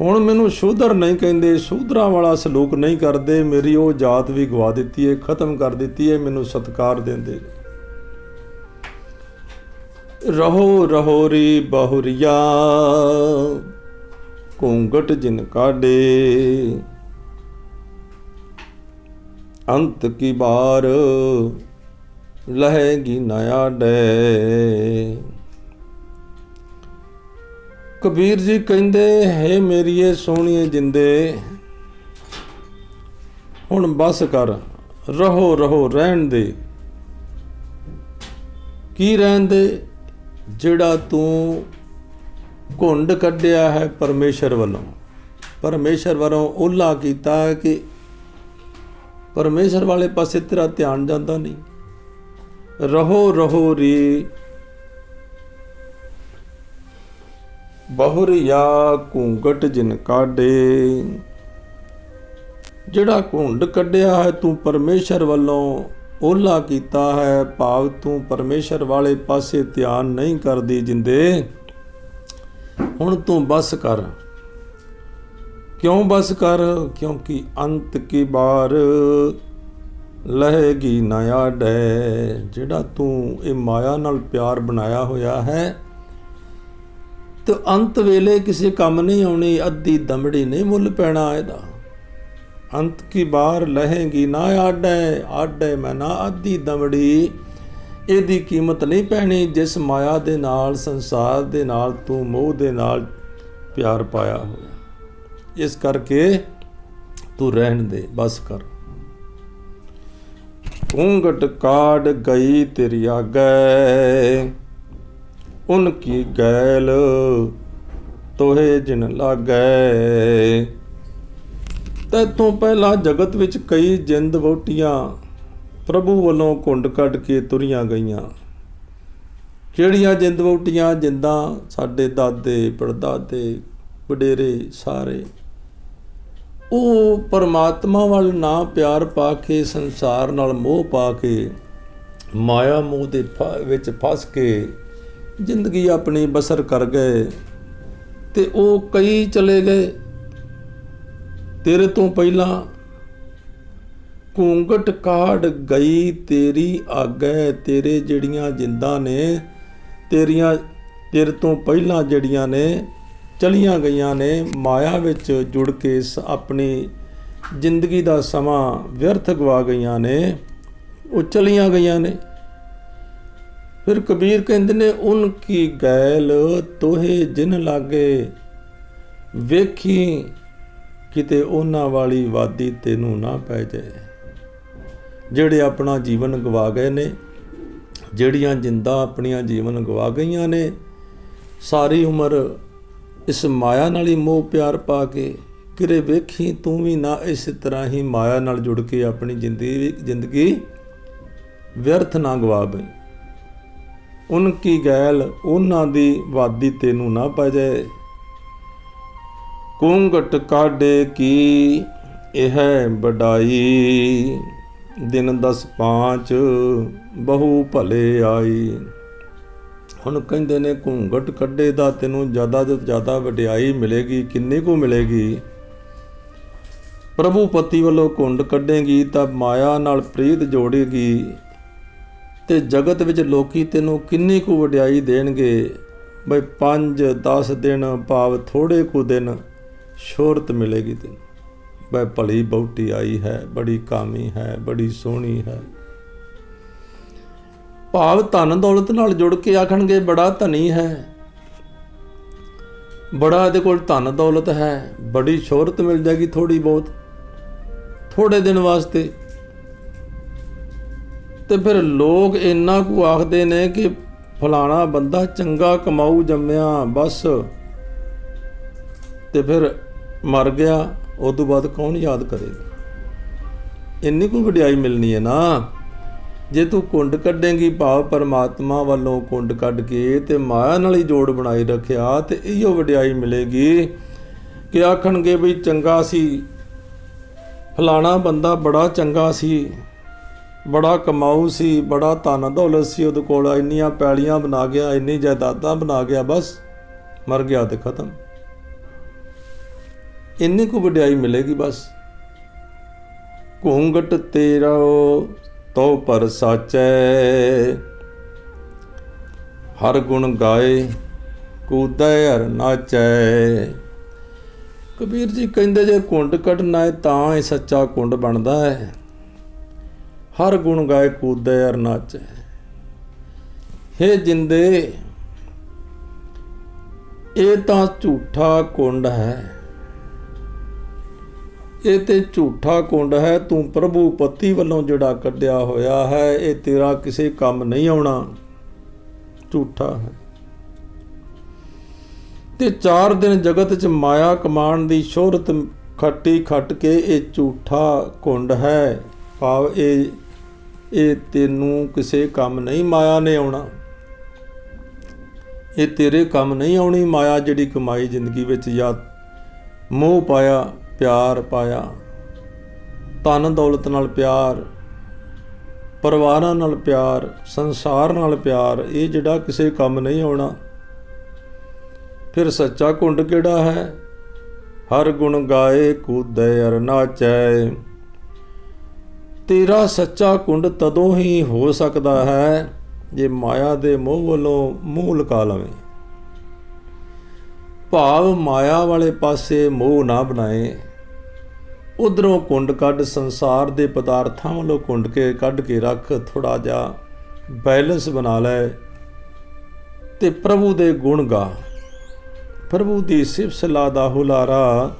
ਹੁਣ ਮੈਨੂੰ ਸ਼ੂਦਰ ਨਹੀਂ ਕਹਿੰਦੇ। ਸ਼ੂਦਰਾਂ ਵਾਲਾ ਸਲੂਕ ਨਹੀਂ ਕਰਦੇ। ਮੇਰੀ ਉਹ ਜਾਤ ਵੀ ਗਵਾ ਦਿੱਤੀ ਹੈ, ਖਤਮ ਕਰ ਦਿੱਤੀ ਹੈ। ਮੈਨੂੰ ਸਤਿਕਾਰ ਦਿੰਦੇ। ਰਹੋ ਰਹੋਰੀ ਬਹੁਰੀਆ ਘੂੰਘਟ ਜਿਨ ਕਾਢੇ, ਅੰਤ ਕੀ ਬਾਰ ਲਹੇਗੀ ਨਾ ਆਡੇ। ਕਬੀਰ ਜੀ ਕਹਿੰਦੇ ਹੈ ਮੇਰੀਏ ਸੋਹਣੀਏ ਜਿੰਦੇ, ਹੁਣ ਬਸ ਕਰ, ਰਹੋ ਰਹੋ ਰਹਿਣ ਦੇ। ਕੀ ਰਹਿਣ ਦੇ? ਜਿਹੜਾ ਤੂੰ ਘੁੰਡ ਕੱਢਿਆ ਹੈ ਪਰਮੇਸ਼ਰ ਵੱਲੋਂ, ਪਰਮੇਸ਼ਰ ਵੱਲੋਂ ਓਹਲਾ ਕੀਤਾ ਹੈ ਕਿ ਪਰਮੇਸ਼ਰ ਵਾਲੇ ਪਾਸੇ ਤੇਰਾ ਧਿਆਨ ਜਾਂਦਾ ਨਹੀਂ। ਰਹੋ ਰਹੋ ਰੀ ਬਹੁਰੀਆ ਘੂੰਘਟ ਜਿਨ ਕਾਢੇ। ਜਿਹੜਾ ਘੁੰਡ ਕੱਢਿਆ ਹੈ ਤੂੰ ਪਰਮੇਸ਼ਰ ਵੱਲੋਂ, ਓਲਾ ਕੀਤਾ ਹੈ। ਭਾਵ ਤੂੰ ਪਰਮੇਸ਼ਰ ਵਾਲੇ ਪਾਸੇ ਧਿਆਨ ਨਹੀਂ ਕਰਦੀ ਜਿੰਦੇ। ਹੁਣ ਤੂੰ ਬਸ ਕਰ। ਕਿਉਂ ਬਸ ਕਰ? ਕਿਉਂਕਿ ਅੰਤ ਕੀ ਬਾਰ ਲਹੇਗੀ ਨਾ ਆਡੈ। ਜਿਹੜਾ ਤੂੰ ਇਹ ਮਾਇਆ ਨਾਲ ਪਿਆਰ ਬਣਾਇਆ ਹੋਇਆ ਹੈ ਤੇ ਅੰਤ ਵੇਲੇ ਕਿਸੇ ਕੰਮ ਨਹੀਂ ਆਉਣੀ। ਅੱਧੀ ਦਮੜੀ ਨਹੀਂ ਮੁੱਲ ਪੈਣਾ ਇਹਦਾ। ਅੰਤ ਕੀ ਬਾਰ ਲਹੇਗੀ ਨਾ ਆਡੈ। ਆਡੈ ਮੈਂ ਨਾ ਅੱਧੀ ਦਮੜੀ, ਇਹਦੀ ਕੀਮਤ ਨਹੀਂ ਪੈਣੀ ਜਿਸ ਮਾਇਆ ਦੇ ਨਾਲ, ਸੰਸਾਰ ਦੇ ਨਾਲ ਤੂੰ ਮੋਹ ਦੇ ਨਾਲ ਪਿਆਰ ਪਾਇਆ ਹੋਇਆ। ਇਸ ਕਰਕੇ ਤੂੰ ਰਹਿਣ ਦੇ, ਬਸ ਕਰ। ਘੂੰਘਟ ਕਾਢ ਗਈ ਤੇਰੀ ਆਗੈ, ਉਨ ਕੀ ਗੈਲ ਤੋਹੇ ਜਿਨ ਲਾਗੈ। ਤੈਥੋਂ ਪਹਿਲਾਂ ਜਗਤ ਵਿੱਚ ਕਈ ਜਿੰਦ ਵਹੁਟੀਆਂ ਪ੍ਰਭੂ ਵੱਲੋਂ ਘੁੰਡ ਕੱਢ ਕੇ ਤੁਰੀਆਂ ਗਈਆਂ। ਕਿਹੜੀਆਂ ਜਿੰਦ ਵਹੁਟੀਆਂ? ਜਿੰਦਾਂ ਸਾਡੇ ਦਾਦੇ ਪੜਦਾਦੇ ਵਡੇਰੇ ਸਾਰੇ ਉਹ ਪਰਮਾਤਮਾ ਵੱਲ ਨਾ ਪਿਆਰ ਪਾ ਕੇ, ਸੰਸਾਰ ਨਾਲ ਮੋਹ ਪਾ ਕੇ, ਮਾਇਆ ਮੋਹ ਦੇ ਵਿੱਚ ਫਸ ਕੇ ਜ਼ਿੰਦਗੀ ਆਪਣੀ ਬਸਰ ਕਰ ਗਏ। ਤੇ ਉਹ ਕਈ ਚਲੇ ਗਏ ਤੇਰੇ ਤੋਂ ਪਹਿਲਾਂ। ਘੂੰਘਟ ਕਾਢ ਗਈ ਤੇਰੀ ਆਗੈ। ਤੇਰੇ ਜਿਹੜੀਆਂ ਜਿੰਦਾਂ ਨੇ ਤੇਰੇ ਤੋਂ ਪਹਿਲਾਂ ਜਿਹੜੀਆਂ ਨੇ ਚਲੀਆਂ ਗਈਆਂ ਨੇ, ਮਾਇਆ ਵਿੱਚ ਜੁੜ ਕੇ ਆਪਣੀ ਜ਼ਿੰਦਗੀ ਦਾ ਸਮਾਂ ਵਿਅਰਥ ਗਵਾ ਗਈਆਂ ਨੇ, ਉਹ ਚਲੀਆਂ ਗਈਆਂ ਨੇ। ਫਿਰ ਕਬੀਰ ਕਹਿੰਦੇ ਨੇ ਉਨ ਕੀ ਗੈਲ ਤੋਹੇ ਜਿਨ ਲਾਗੇ। ਵੇਖੀ ਕਿਤੇ ਉਹਨਾਂ ਵਾਲੀ ਵਾਦੀ ਤੈਨੂੰ ਨਾ ਪੈ ਜਾਏ। ਜਿਹੜੇ ਆਪਣਾ ਜੀਵਨ ਗਵਾ ਗਏ ਨੇ, ਜਿਹੜੀਆਂ ਜਿੰਦਾਂ ਆਪਣੀਆਂ ਜੀਵਨ ਗਵਾ ਗਈਆਂ ਨੇ, ਸਾਰੀ ਉਮਰ ਇਸ ਮਾਇਆ ਨਾਲ ਹੀ ਮੋਹ ਪਿਆਰ ਪਾ ਕੇ, ਕਿਰੇ ਵੇਖੀ ਤੂੰ ਵੀ ਨਾ ਇਸ ਤਰ੍ਹਾਂ ਹੀ ਮਾਇਆ ਨਾਲ ਜੁੜ ਕੇ ਆਪਣੀ ਜ਼ਿੰਦਗੀ ਵਿਅਰਥ ਨਾ ਗਵਾ ਬਈ। ਉਨ ਕੀ ਗੈਲ, ਉਹਨਾਂ ਦੀ ਵਾਦੀ ਤੈਨੂੰ ਨਾ ਪੈ ਜਾਏ। ਘੂੰਘਟ ਕਾਢੇ ਕੀ ਇਹ ਵਡਾਈ, ਦਿਨ 10-5 ਬਹੁ ਭਲੇ ਆਈ। ਹੁਣ ਕਹਿੰਦੇ ਨੇ ਘੂੰਘਟ ਕੱਢੇ ਦਾ ਤੈਨੂੰ ਜ਼ਿਆਦਾ ਤੋਂ ਜ਼ਿਆਦਾ ਵਡਿਆਈ ਮਿਲੇਗੀ। ਕਿੰਨੀ ਕੁ ਮਿਲੇਗੀ? ਪ੍ਰਭੂ ਪਤੀ ਵੱਲੋਂ ਘੁੰਡ ਕੱਢੇਗੀ ਤਾਂ ਮਾਇਆ ਨਾਲ ਪ੍ਰੀਤ ਜੋੜੇਗੀ ਤੇ ਜਗਤ ਵਿੱਚ ਲੋਕੀ ਤੈਨੂੰ ਕਿੰਨੀ ਕੁ ਵਡਿਆਈ ਦੇਣਗੇ। ਬਈ 5-10 ਦਿਨ ਭਾਵ ਥੋੜੇ ਕੁ ਦਿਨ ਸ਼ੋਹਰਤ ਮਿਲੇਗੀ ਤੈਨੂੰ। ਬਈ ਭਲੀ ਬਹੁਤੀ ਆਈ ਹੈ, ਬੜੀ ਕਾਮੀ ਹੈ, ਬੜੀ ਸੋਹਣੀ ਹੈ। ਭਾਵ ਧਨ ਦੌਲਤ ਨਾਲ ਜੁੜ ਕੇ ਆਖਣਗੇ ਬੜਾ ਧਨੀ ਹੈ, ਬੜਾ ਇਹਦੇ ਕੋਲ ਧਨ ਦੌਲਤ ਹੈ, ਬੜੀ ਸ਼ੋਹਰਤ ਮਿਲ ਜਾਏਗੀ ਥੋੜੀ ਬਹੁਤ, ਥੋੜੇ ਦਿਨ ਵਾਸਤੇ। ਤੇ ਫਿਰ ਲੋਕ ਇੰਨਾ ਕੁ ਆਖਦੇ ਨੇ ਕਿ ਫਲਾਣਾ ਬੰਦਾ ਚੰਗਾ ਕਮਾਊ ਜੰਮਿਆ, ਬਸ। ਤੇ ਫਿਰ ਮਰ ਗਿਆ, ਉਸ ਤੋਂ ਬਾਅਦ ਕੌਣ ਯਾਦ ਕਰੇਗਾ? ਇੰਨੀ ਕੁ ਵਡਿਆਈ ਮਿਲਣੀ ਹੈ ਨਾ। ਜੇ ਤੂੰ ਘੁੰਡ ਕੱਢੇਂਗੀ, ਭਾਵ ਪਰਮਾਤਮਾ ਵੱਲੋਂ ਘੁੰਡ ਕੱਢ ਕੇ ਤੇ ਮਾਇਆ ਨਾਲ ਹੀ ਜੋੜ ਬਣਾਈ ਰੱਖਿਆ, ਤੇ ਇਹੋ ਵਡਿਆਈ ਮਿਲੇਗੀ ਕਿ ਆਖਣਗੇ ਵੀ ਚੰਗਾ ਸੀ, ਫਲਾਣਾ ਬੰਦਾ ਬੜਾ ਚੰਗਾ ਸੀ, ਬੜਾ ਕਮਾਊ ਸੀ, ਬੜਾ ਧਨ ਦੌਲਤ ਸੀ ਉਹਦੇ ਕੋਲ, ਇੰਨੀਆਂ ਪੈਲੀਆਂ ਬਣਾ ਗਿਆ, ਇੰਨੀ ਜਾਇਦਾਦਾਂ ਬਣਾ ਗਿਆ, ਬਸ ਮਰ ਗਿਆ ਤੇ ਖਤਮ। ਇੰਨੀ ਕੁ ਵਡਿਆਈ ਮਿਲੇਗੀ ਬਸ। ਘੂੰਘਟ ਤੇਰਾ ਤੋ ਪਰ ਸਾਚੈ, ਹਰ ਗੁਣ ਗਾਏ ਕੂਦੈ ਹਰ ਨਾਚੈ। ਕਬੀਰ ਜੀ ਕਹਿੰਦੇ ਜੇ ਘੁੰਡ ਕੱਢਣਾ ਹੈ ਤਾਂ ਇਹ ਸੱਚਾ ਘੁੰਡ ਬਣਦਾ ਹੈ। ਹਰ ਗੁਣ ਗਾਏ ਕੂਦੈ ਹਰ ਨਾਚੈ। ਹੇ ਜਿੰਦੇ, ਇਹ ਤਾਂ ਝੂਠਾ ਘੁੰਡ ਹੈ, ਇਹ ਤੇ ਝੂਠਾ ਘੁੰਡ ਹੈ। ਤੂੰ ਪ੍ਰਭੂ ਪਤੀ ਵੱਲੋਂ ਜਿਹੜਾ ਕੱਢਿਆ ਹੋਇਆ ਹੈ, ਇਹ ਤੇਰਾ ਕਿਸੇ ਕੰਮ ਨਹੀਂ ਆਉਣਾ, ਝੂਠਾ ਹੈ। ਤੇ 4 ਦਿਨ ਜਗਤ 'ਚ ਮਾਇਆ ਕਮਾਉਣ ਦੀ ਸ਼ੋਹਰਤ ਖੱਟੀ ਖੱਟ ਕੇ ਇਹ ਝੂਠਾ ਘੁੰਡ ਹੈ। ਭਾਵ ਇਹ ਤੈਨੂੰ ਕਿਸੇ ਕੰਮ ਨਹੀਂ, ਮਾਇਆ ਨੇ ਆਉਣਾ, ਇਹ ਤੇਰੇ ਕੰਮ ਨਹੀਂ ਆਉਣੀ। ਮਾਇਆ ਜਿਹੜੀ ਕਮਾਈ ਜ਼ਿੰਦਗੀ ਵਿੱਚ, ਜਾਂ ਮੋਹ ਪਾਇਆ, ਪਿਆਰ ਪਾਇਆ, ਧਨ ਦੌਲਤ ਨਾਲ ਪਿਆਰ, ਪਰਿਵਾਰਾਂ ਨਾਲ ਪਿਆਰ, ਸੰਸਾਰ ਨਾਲ ਪਿਆਰ, ਇਹ ਜਿਹੜਾ ਕਿਸੇ ਕੰਮ ਨਹੀਂ ਆਉਣਾ। ਫਿਰ ਸੱਚਾ ਕੁੰਡ ਕਿਹੜਾ ਹੈ? ਹਰ ਗੁਣ ਗਾਏ ਕੂਦੈ ਅਰ ਨਾਚੈ। ਤੇਰਾ ਸੱਚਾ ਕੁੰਡ ਤਦੋਂ ਹੀ ਹੋ ਸਕਦਾ ਹੈ ਜੇ ਮਾਇਆ ਦੇ ਮੋਹ ਵੱਲੋਂ ਮੂੰਹ ਲੁਕਾ ਲਵੇਂ। ਭਾਵ ਮਾਇਆ ਵਾਲੇ ਪਾਸੇ ਮੋਹ ਨਾ ਬਣਾਏ। ਉਧਰੋਂ ਕੁੰਡ ਕੱਢ, ਸੰਸਾਰ ਦੇ ਪਦਾਰਥਾਂ ਵੱਲੋਂ ਕੱਢ ਕੇ ਰੱਖ, ਥੋੜਾ ਜਿਹਾ ਬੈਲੈਂਸ ਬਣਾ ਲੈ ਤੇ ਪ੍ਰਭੂ ਦੇ ਗੁਣ ਗਾ। ਪ੍ਰਭੂ ਦੀ ਸਿਫਤ ਸਲਾਹ ਦਾ ਹੁਲਾਰਾ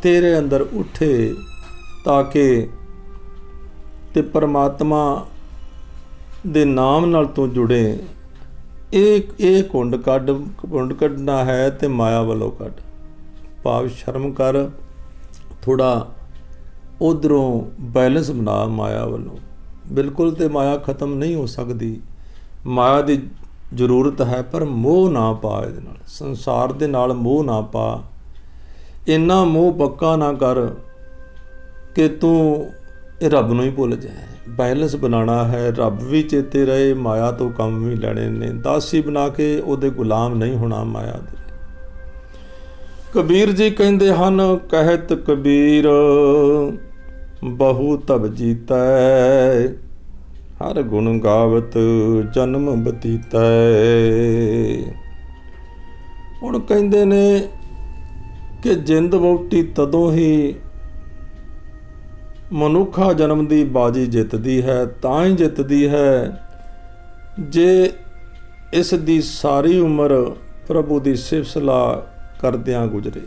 ਤੇਰੇ ਅੰਦਰ ਉੱਠੇ ਤਾਂ ਕਿ ਤੇ ਪਰਮਾਤਮਾ ਦੇ ਨਾਮ ਨਾਲ ਤੂੰ ਜੁੜੇ। ਇਹ ਕੁੰਡ ਕੱਢਣਾ ਹੈ ਤੇ ਮਾਇਆ ਵੱਲੋਂ ਕੱਢ। ਭਾਵ ਸ਼ਰਮ ਕਰ, ਥੋੜਾ ਉਧਰੋਂ ਬੈਲੈਂਸ ਬਣਾ ਮਾਇਆ ਵੱਲੋਂ। ਬਿਲਕੁਲ ਤੇ ਮਾਇਆ ਖਤਮ ਨਹੀਂ ਹੋ ਸਕਦੀ, ਮਾਇਆ ਦੀ ਜ਼ਰੂਰਤ ਹੈ, ਪਰ ਮੋਹ ਨਾ ਪਾ ਇਹਦੇ ਨਾਲ, ਸੰਸਾਰ ਦੇ ਨਾਲ ਮੋਹ ਨਾ ਪਾ। ਇੰਨਾ ਮੋਹ ਪੱਕਾ ਨਾ ਕਰ ਕਿ ਤੂੰ ਇਹ ਰੱਬ ਨੂੰ ਹੀ ਭੁੱਲ ਜਾਏ। ਬੈਲੈਂਸ ਬਣਾਉਣਾ ਹੈ, ਰੱਬ ਵੀ ਚੇਤੇ ਰਹੇ, ਮਾਇਆ ਤੋਂ ਕੰਮ ਵੀ ਲੈਣੇ ਨੇ। ਦਾਸੀ ਬਣਾ ਕੇ ਉਹਦੇ ਗੁਲਾਮ ਨਹੀਂ ਹੋਣਾ ਮਾਇਆ ਦੇ। ਕਬੀਰ ਜੀ ਕਹਿੰਦੇ ਹਨ, ਕਹਿਤ ਕਬੀਰ ਬਹੁ ਤਬ ਜੀਤੈ, ਹਰ ਗੁਣ ਗਾਵਤ ਜਨਮ ਬਤੀਤੈ। ਹੁਣ ਕਹਿੰਦੇ ਨੇ ਕਿ ਜਿੰਦ ਵਹੁਟੀ ਤਦੋਂ ਹੀ ਮਨੁੱਖਾ ਜਨਮ ਦੀ ਬਾਜੀ ਜਿੱਤਦੀ ਹੈ, ਤਾਂ ਹੀ ਜਿੱਤਦੀ ਹੈ ਜੇ ਇਸ ਦੀ ਸਾਰੀ ਉਮਰ ਪ੍ਰਭੂ ਦੀ ਸਿਫਤ ਸਲਾਹ ਕਰਦਿਆਂ ਗੁਜ਼ਰੇ।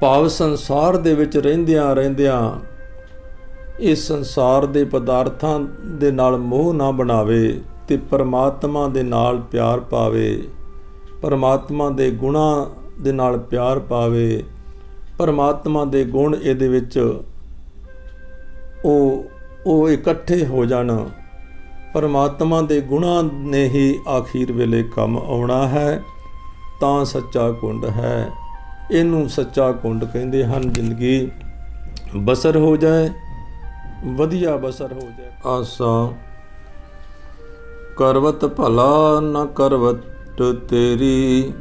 ਭਾਵ ਸੰਸਾਰ ਦੇ ਵਿੱਚ ਰਹਿੰਦਿਆਂ ਇਸ ਸੰਸਾਰ ਦੇ ਪਦਾਰਥਾਂ ਦੇ ਨਾਲ ਮੋਹ ਨਾ ਬਣਾਵੇ ਤੇ ਪਰਮਾਤਮਾ ਦੇ ਨਾਲ ਪਿਆਰ ਪਾਵੇ, ਪਰਮਾਤਮਾ ਦੇ ਗੁਣਾਂ ਦੇ ਨਾਲ ਪਿਆਰ ਪਾਵੇ। ਪਰਮਾਤਮਾ ਦੇ ਗੁਣ ਇਹਦੇ ਵਿੱਚ ਉਹ ਇਕੱਠੇ ਹੋ ਜਾਣ। ਪਰਮਾਤਮਾ ਦੇ ਗੁਣਾਂ ਨੇ ਹੀ ਆਖੀਰ ਵੇਲੇ ਕੰਮ ਆਉਣਾ ਹੈ, ਤਾਂ ਸੱਚਾ ਕੁੰਡ ਹੈ। ਇਹਨੂੰ ਸੱਚਾ ਕੁੰਡ ਕਹਿੰਦੇ ਹਨ। ਜ਼ਿੰਦਗੀ ਬਸਰ ਹੋ ਜਾਏ, ਵਧੀਆ ਬਸਰ ਹੋ ਜਾਏ। ਆਸਾ ਕਰਵਤ ਭਲਾ ਨਾ ਕਰਵਟ ਤੇਰੀ,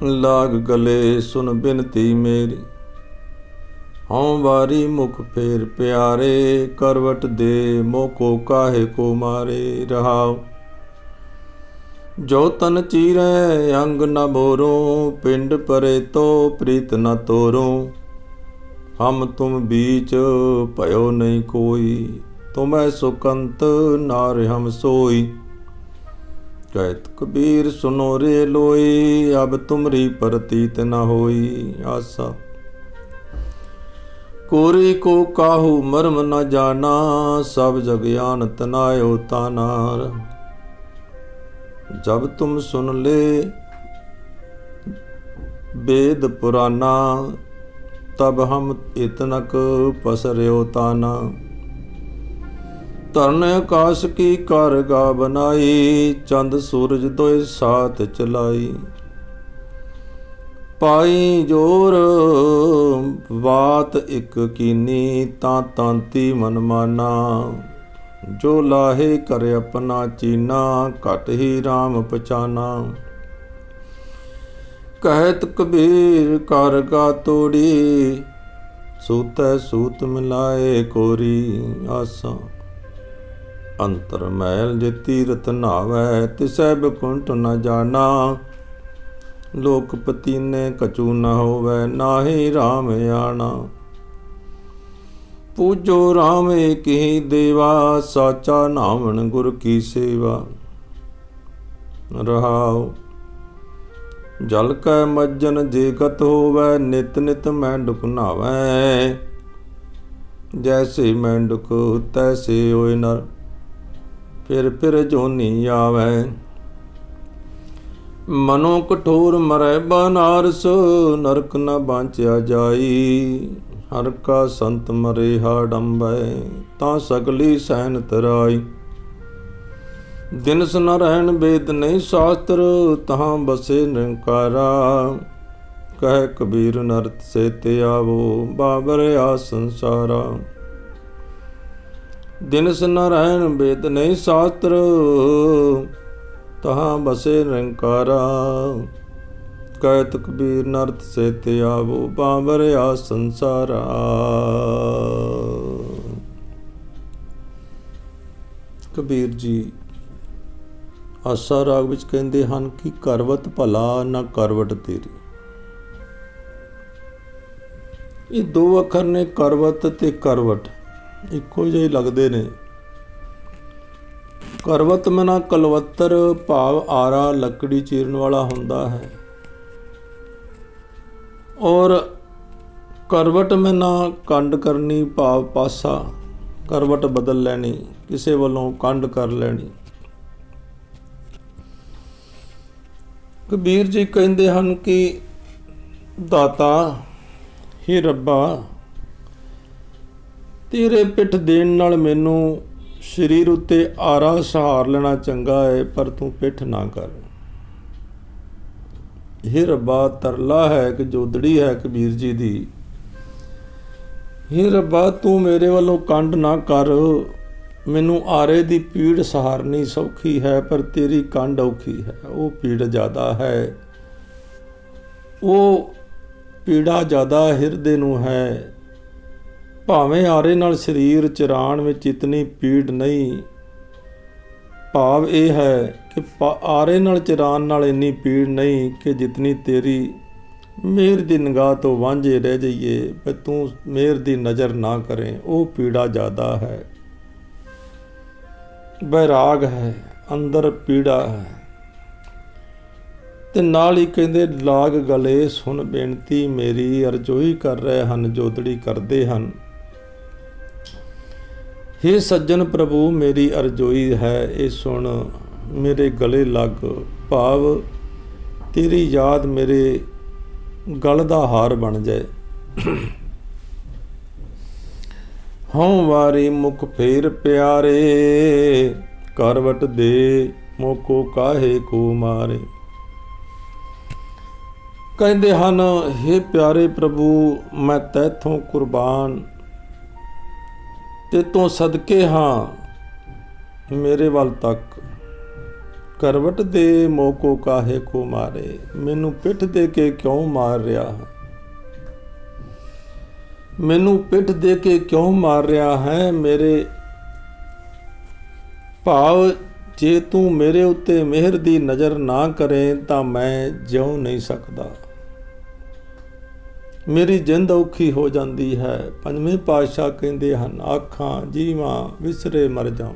ਲਾਗ ਗਲੇ ਸੁਨ ਬਿਨਤੀ ਮੇਰੀ। ਹਉ ਵਾਰੀ ਮੁਖ ਫੇਰ ਪਿਆਰੇ, ਕਰਵਟ ਦੇ ਮੋਹ ਕੋ ਕਾਹੇ ਕੋ ਮਾਰੇ। ਰਹਾਉ ਜੋ ਤਨ ਚੀਰੈ ਅੰਗ ਨ ਬੋਰੋਂ, ਪਿੰਡ ਪਰੇ ਤੋ ਪ੍ਰੀਤ ਨ ਤੋਰੋਂ। ਹਮ ਤੁਮ बीच भयो नहीं कोई, तुम्हें सुकंत नार हम सोई। कहत कबीर सुनो रे लोई, अब तुमरी प्रतीत न होई। आसा कोरी को काहू मर्म न जाना, सब जग आन तनायो तानार। जब तुम सुन ले वेद पुराना, तब हम इतनक पसर्यो ताना। तरन आकाश की कारगा बनाई, चंद सूरज दोय साथ चलाई। पाई जोर बात एक कीनी, तांती मन माना। जो लाहे कर अपना चीना, घट ही राम पहचाना। कहत कबीर कारगा तोड़ी, सूतै सूत मिलाए कोरी। आसा अंतर महल जे तीरथ नावै, तिसै बिकुंठ न जाना। लोकपति ने कछु न होवै, नाहि राम आना। पूजो राम एक ही देवा, साचा नामन गुर की सेवा। रहाओ जल कै मज्जन जेगत होवै, नित नित मैंडुक नहावै। जैसे मैंडुक तैसे होए नर, फिर जोनी आवै। मनो कठोर मरै बनारस, नरक न बांचया जाई। हर का संत मरे हाडंबै, तां सगली सैन तराई। दिनस न रहन वेद नहीं शास्त्र, तहाँ बसे निरंकारा। कह कबीर नरत से ते आवो, बाबर आ संसारा। ਦਿਨਸ ਨ ਰਹਿਣ ਬੇਦ ਨਹੀਂ ਸ਼ਾਸਤਰ, ਤਹਾਂ ਬਸੇ ਨਿਰੰਕਾਰਾ। ਕਹਿਤ ਕਬੀਰ ਨਰਤ ਸੇ ਤੇ ਆਵੋ, ਬਾਂਵਰਿਆ ਸੰਸਾਰਾ। ਕਬੀਰ ਜੀ ਆਸਾ ਰਾਗ ਵਿੱਚ ਕਹਿੰਦੇ ਹਨ ਕਿ ਕਰਵਤ ਭਲਾ ਨਾ ਕਰਵਟ ਤੇਰੀ। ਇਹ ਦੋ ਅੱਖਰ ਨੇ, ਕਰਵਤ ਤੇ ਕਰਵਟ, ਇੱਕੋ ਜਿਹੇ ਲੱਗਦੇ ਨੇ। ਕਰਵਤ ਮਨਾ ਕਲਵੱਤਰ, ਭਾਵ ਆਰਾ ਲੱਕੜੀ ਚੀਰਨ ਵਾਲਾ ਹੁੰਦਾ ਹੈ, ਔਰ ਕਰਵਟ ਮਨਾ ਕੰਡ ਕਰਨੀ, ਭਾਵ ਪਾਸਾ, ਕਰਵਟ ਬਦਲ ਲੈਣੀ, ਕਿਸੇ ਵੱਲੋਂ ਕੰਡ ਕਰ ਲੈਣੀ। ਕਬੀਰ ਜੀ ਕਹਿੰਦੇ ਹਨ ਕਿ ਦਾਤਾ, ਹੇ ਰੱਬਾ, ਤੇਰੇ ਪਿੱਠ ਦੇਣ ਨਾਲ ਮੈਨੂੰ ਸਰੀਰ ਉੱਤੇ ਆਰਾ ਸਹਾਰ ਲੈਣਾ ਚੰਗਾ ਹੈ, ਪਰ ਤੂੰ ਪਿੱਠ ਨਾ ਕਰ। ਹੇ ਰੱਬਾ, ਤਰਲਾ ਹੈ ਕਿ ਜੋਦੜੀ ਹੈ ਕਬੀਰ ਜੀ ਦੀ। ਹੇ ਰੱਬਾ, ਤੂੰ ਮੇਰੇ ਵੱਲੋਂ ਕੰਡ ਨਾ ਕਰ। ਮੈਨੂੰ ਆਰੇ ਦੀ ਪੀੜ ਸਹਾਰਨੀ ਸੌਖੀ ਹੈ, ਪਰ ਤੇਰੀ ਕੰਡ ਔਖੀ ਹੈ। ਉਹ ਪੀੜ ਜ਼ਿਆਦਾ ਹੈ, ਉਹ ਪੀੜਾ ਜ਼ਿਆਦਾ ਹਿਰਦੇ ਨੂੰ ਹੈ। ਭਾਵੇਂ ਆਰੇ ਨਾਲ ਸਰੀਰ ਚਰਾਣ ਵਿੱਚ ਇਤਨੀ ਪੀੜ ਨਹੀਂ, ਭਾਵ ਇਹ ਹੈ ਕਿ ਆਰੇ ਨਾਲ ਚਰਾਣ ਨਾਲ ਇੰਨੀ ਪੀੜ ਨਹੀਂ ਕਿ ਜਿਤਨੀ ਤੇਰੀ ਮਿਹਰ ਦੀ ਨਿਗਾਹ ਤੋਂ ਵਾਂਝੇ ਰਹਿ ਜਾਈਏ, ਪਰ ਤੂੰ ਮਿਹਰ ਦੀ ਨਜ਼ਰ ਨਾ ਕਰੇ, ਉਹ ਪੀੜਾ ਜ਼ਿਆਦਾ ਹੈ। ਬੈਰਾਗ ਹੈ, ਅੰਦਰ ਪੀੜਾ ਹੈ। ਤੇ ਨਾਲ ਹੀ ਕਹਿੰਦੇ, ਲਾਗ ਗਲੇ ਸੁਣ ਬੇਨਤੀ ਮੇਰੀ, ਅਰਜ਼ੋਈ ਕਰ ਰਹੇ ਹਨ ਜੋਦੜੀ ਕਰਦੇ ਹਨ। ਹੇ ਸੱਜਣ ਪ੍ਰਭੂ, ਮੇਰੀ ਅਰਜ਼ੋਈ ਹੈ, ਇਹ ਸੁਣ, ਮੇਰੇ ਗਲੇ ਲੱਗ, ਭਾਵ ਤੇਰੀ ਯਾਦ ਮੇਰੇ ਗਲ ਦਾ ਹਾਰ ਬਣ ਜਾਏ। ਹਉ ਵਾਰੀ ਮੁਖ ਫੇਰ ਪਿਆਰੇ, ਕਰਵਟ ਦੇ ਮੋਕੋ ਕਾਹੇ ਕੋ ਮਾਰੇ। ਕਹਿੰਦੇ ਹਨ, ਹੇ ਪਿਆਰੇ ਪ੍ਰਭੂ, ਮੈਂ ਤੈਥੋਂ ਕੁਰਬਾਨ, ਤੇ ਤੋਂ ਸਦਕੇ ਹਾਂ, ਮੇਰੇ ਵੱਲ ਤੱਕ। ਕਰਵਟ ਦੇ ਮੋਕੋ ਕਾਹੇ ਕੋ ਮਾਰੇ, ਮੈਨੂੰ ਪਿੱਠ ਦੇ ਕੇ ਕਿਉਂ ਮਾਰ ਰਿਹਾ ਹੈ? ਮੈਨੂੰ ਪਿੱਠ ਦੇ ਕੇ ਕਿਉਂ ਮਾਰ ਰਿਹਾ ਹੈ? ਮੇਰੇ ਭਾਵ, ਜੇ ਤੂੰ ਮੇਰੇ ਉੱਤੇ ਮਿਹਰ ਦੀ ਨਜ਼ਰ ਨਾ ਕਰੇ ਤਾਂ ਮੈਂ ਜਿਉ ਨਹੀਂ ਸਕਦਾ। ਮੇਰੀ ਜਿੰਦ ਔਖੀ ਹੋ ਜਾਂਦੀ ਹੈ। ਪੰਜਵੇਂ ਪਾਤਸ਼ਾਹ ਕਹਿੰਦੇ ਹਨ, ਆਖਾਂ ਜੀਵਾਂ ਵਿਸਰੇ ਮਰ ਜਾਉ।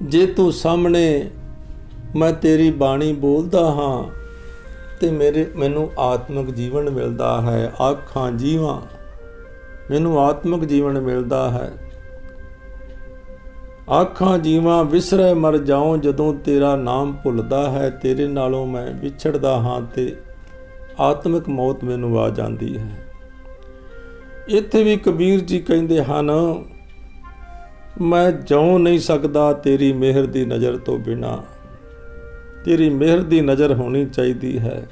ਜੇ ਤੂੰ ਸਾਹਮਣੇ ਮੈਂ ਤੇਰੀ ਬਾਣੀ ਬੋਲਦਾ ਹਾਂ ਤੇ ਮੈਨੂੰ ਆਤਮਿਕ ਜੀਵਨ ਮਿਲਦਾ ਹੈ। ਆਖਾਂ ਜੀਵਾਂ, ਮੈਨੂੰ ਆਤਮਿਕ ਜੀਵਨ ਮਿਲਦਾ ਹੈ। ਆਖਾਂ ਜੀਵਾਂ ਵਿਸਰੇ ਮਰ ਜਾਉ, ਜਦੋਂ ਤੇਰਾ ਨਾਮ ਭੁੱਲਦਾ ਹੈ, ਤੇਰੇ ਨਾਲੋਂ ਮੈਂ ਵਿਛੜਦਾ ਹਾਂ ਤੇ ਆਤਮਿਕ ਮੌਤ ਮੈਨੂੰ ਆ ਜਾਂਦੀ ਹੈ। ਇੱਥੇ ਵੀ ਕਬੀਰ ਜੀ ਕਹਿੰਦੇ ਹਨ, ਮੈਂ ਜਿਉ ਨਹੀਂ ਸਕਦਾ ਤੇਰੀ ਮਿਹਰ ਦੀ ਨਜ਼ਰ ਤੋਂ ਬਿਨਾਂ। ਤੇਰੀ ਮਿਹਰ ਦੀ ਨਜ਼ਰ ਹੋਣੀ ਚਾਹੀਦੀ ਹੈ,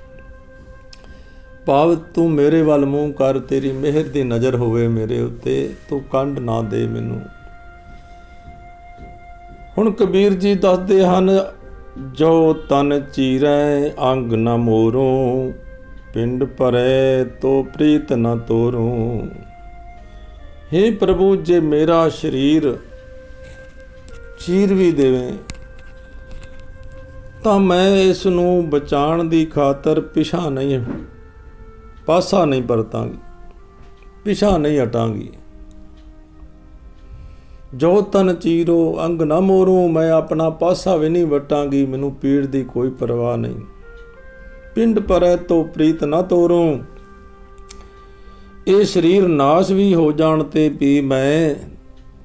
ਭਾਵ ਤੂੰ ਮੇਰੇ ਵੱਲ ਮੂੰਹ ਕਰ, ਤੇਰੀ ਮਿਹਰ ਦੀ ਨਜ਼ਰ ਹੋਵੇ ਮੇਰੇ ਉੱਤੇ, ਤੂੰ ਕੰਡ ਨਾ ਦੇ ਮੈਨੂੰ। ਹੁਣ ਕਬੀਰ ਜੀ ਦੱਸਦੇ ਹਨ, ਜੋ ਤਨ ਚੀਰੈ ਅੰਗ ਨ ਮੋਰੋਂ, ਪਿੰਡ ਭਰੈ ਤੋ ਪ੍ਰੀਤ ਨ ਤੋਰੋਂ। ਹੇ ਪ੍ਰਭੂ, ਜੇ ਮੇਰਾ ਸਰੀਰ ਚੀਰ ਵੀ ਦੇਵੇ ਤਾਂ ਮੈਂ ਇਸ ਨੂੰ ਬਚਾਉਣ ਦੀ ਖਾਤਰ ਪਿਛਾ ਨਹੀਂ, ਪਾਸਾ ਨਹੀਂ ਪਰਤਾਂਗੀ, ਪਿਛਾ ਨਹੀਂ ਹਟਾਂਗੀ। ਜੋ ਤਨ ਚੀਰੋ ਅੰਗ ਨਾ ਮੋਰੋਂ, ਮੈਂ ਆਪਣਾ ਪਾਸਾ ਵੀ ਨਹੀਂ ਵਟਾਂਗੀ, ਮੈਨੂੰ ਪੀੜ ਦੀ ਕੋਈ ਪਰਵਾਹ ਨਹੀਂ। ਪਿੰਡ ਪਰੈ ਤੋ ਪ੍ਰੀਤ ਨਾ ਤੋਰੋਂ, ਇਹ ਸਰੀਰ ਨਾਸ਼ ਵੀ ਹੋ ਜਾਣ ਤੇ ਵੀ ਮੈਂ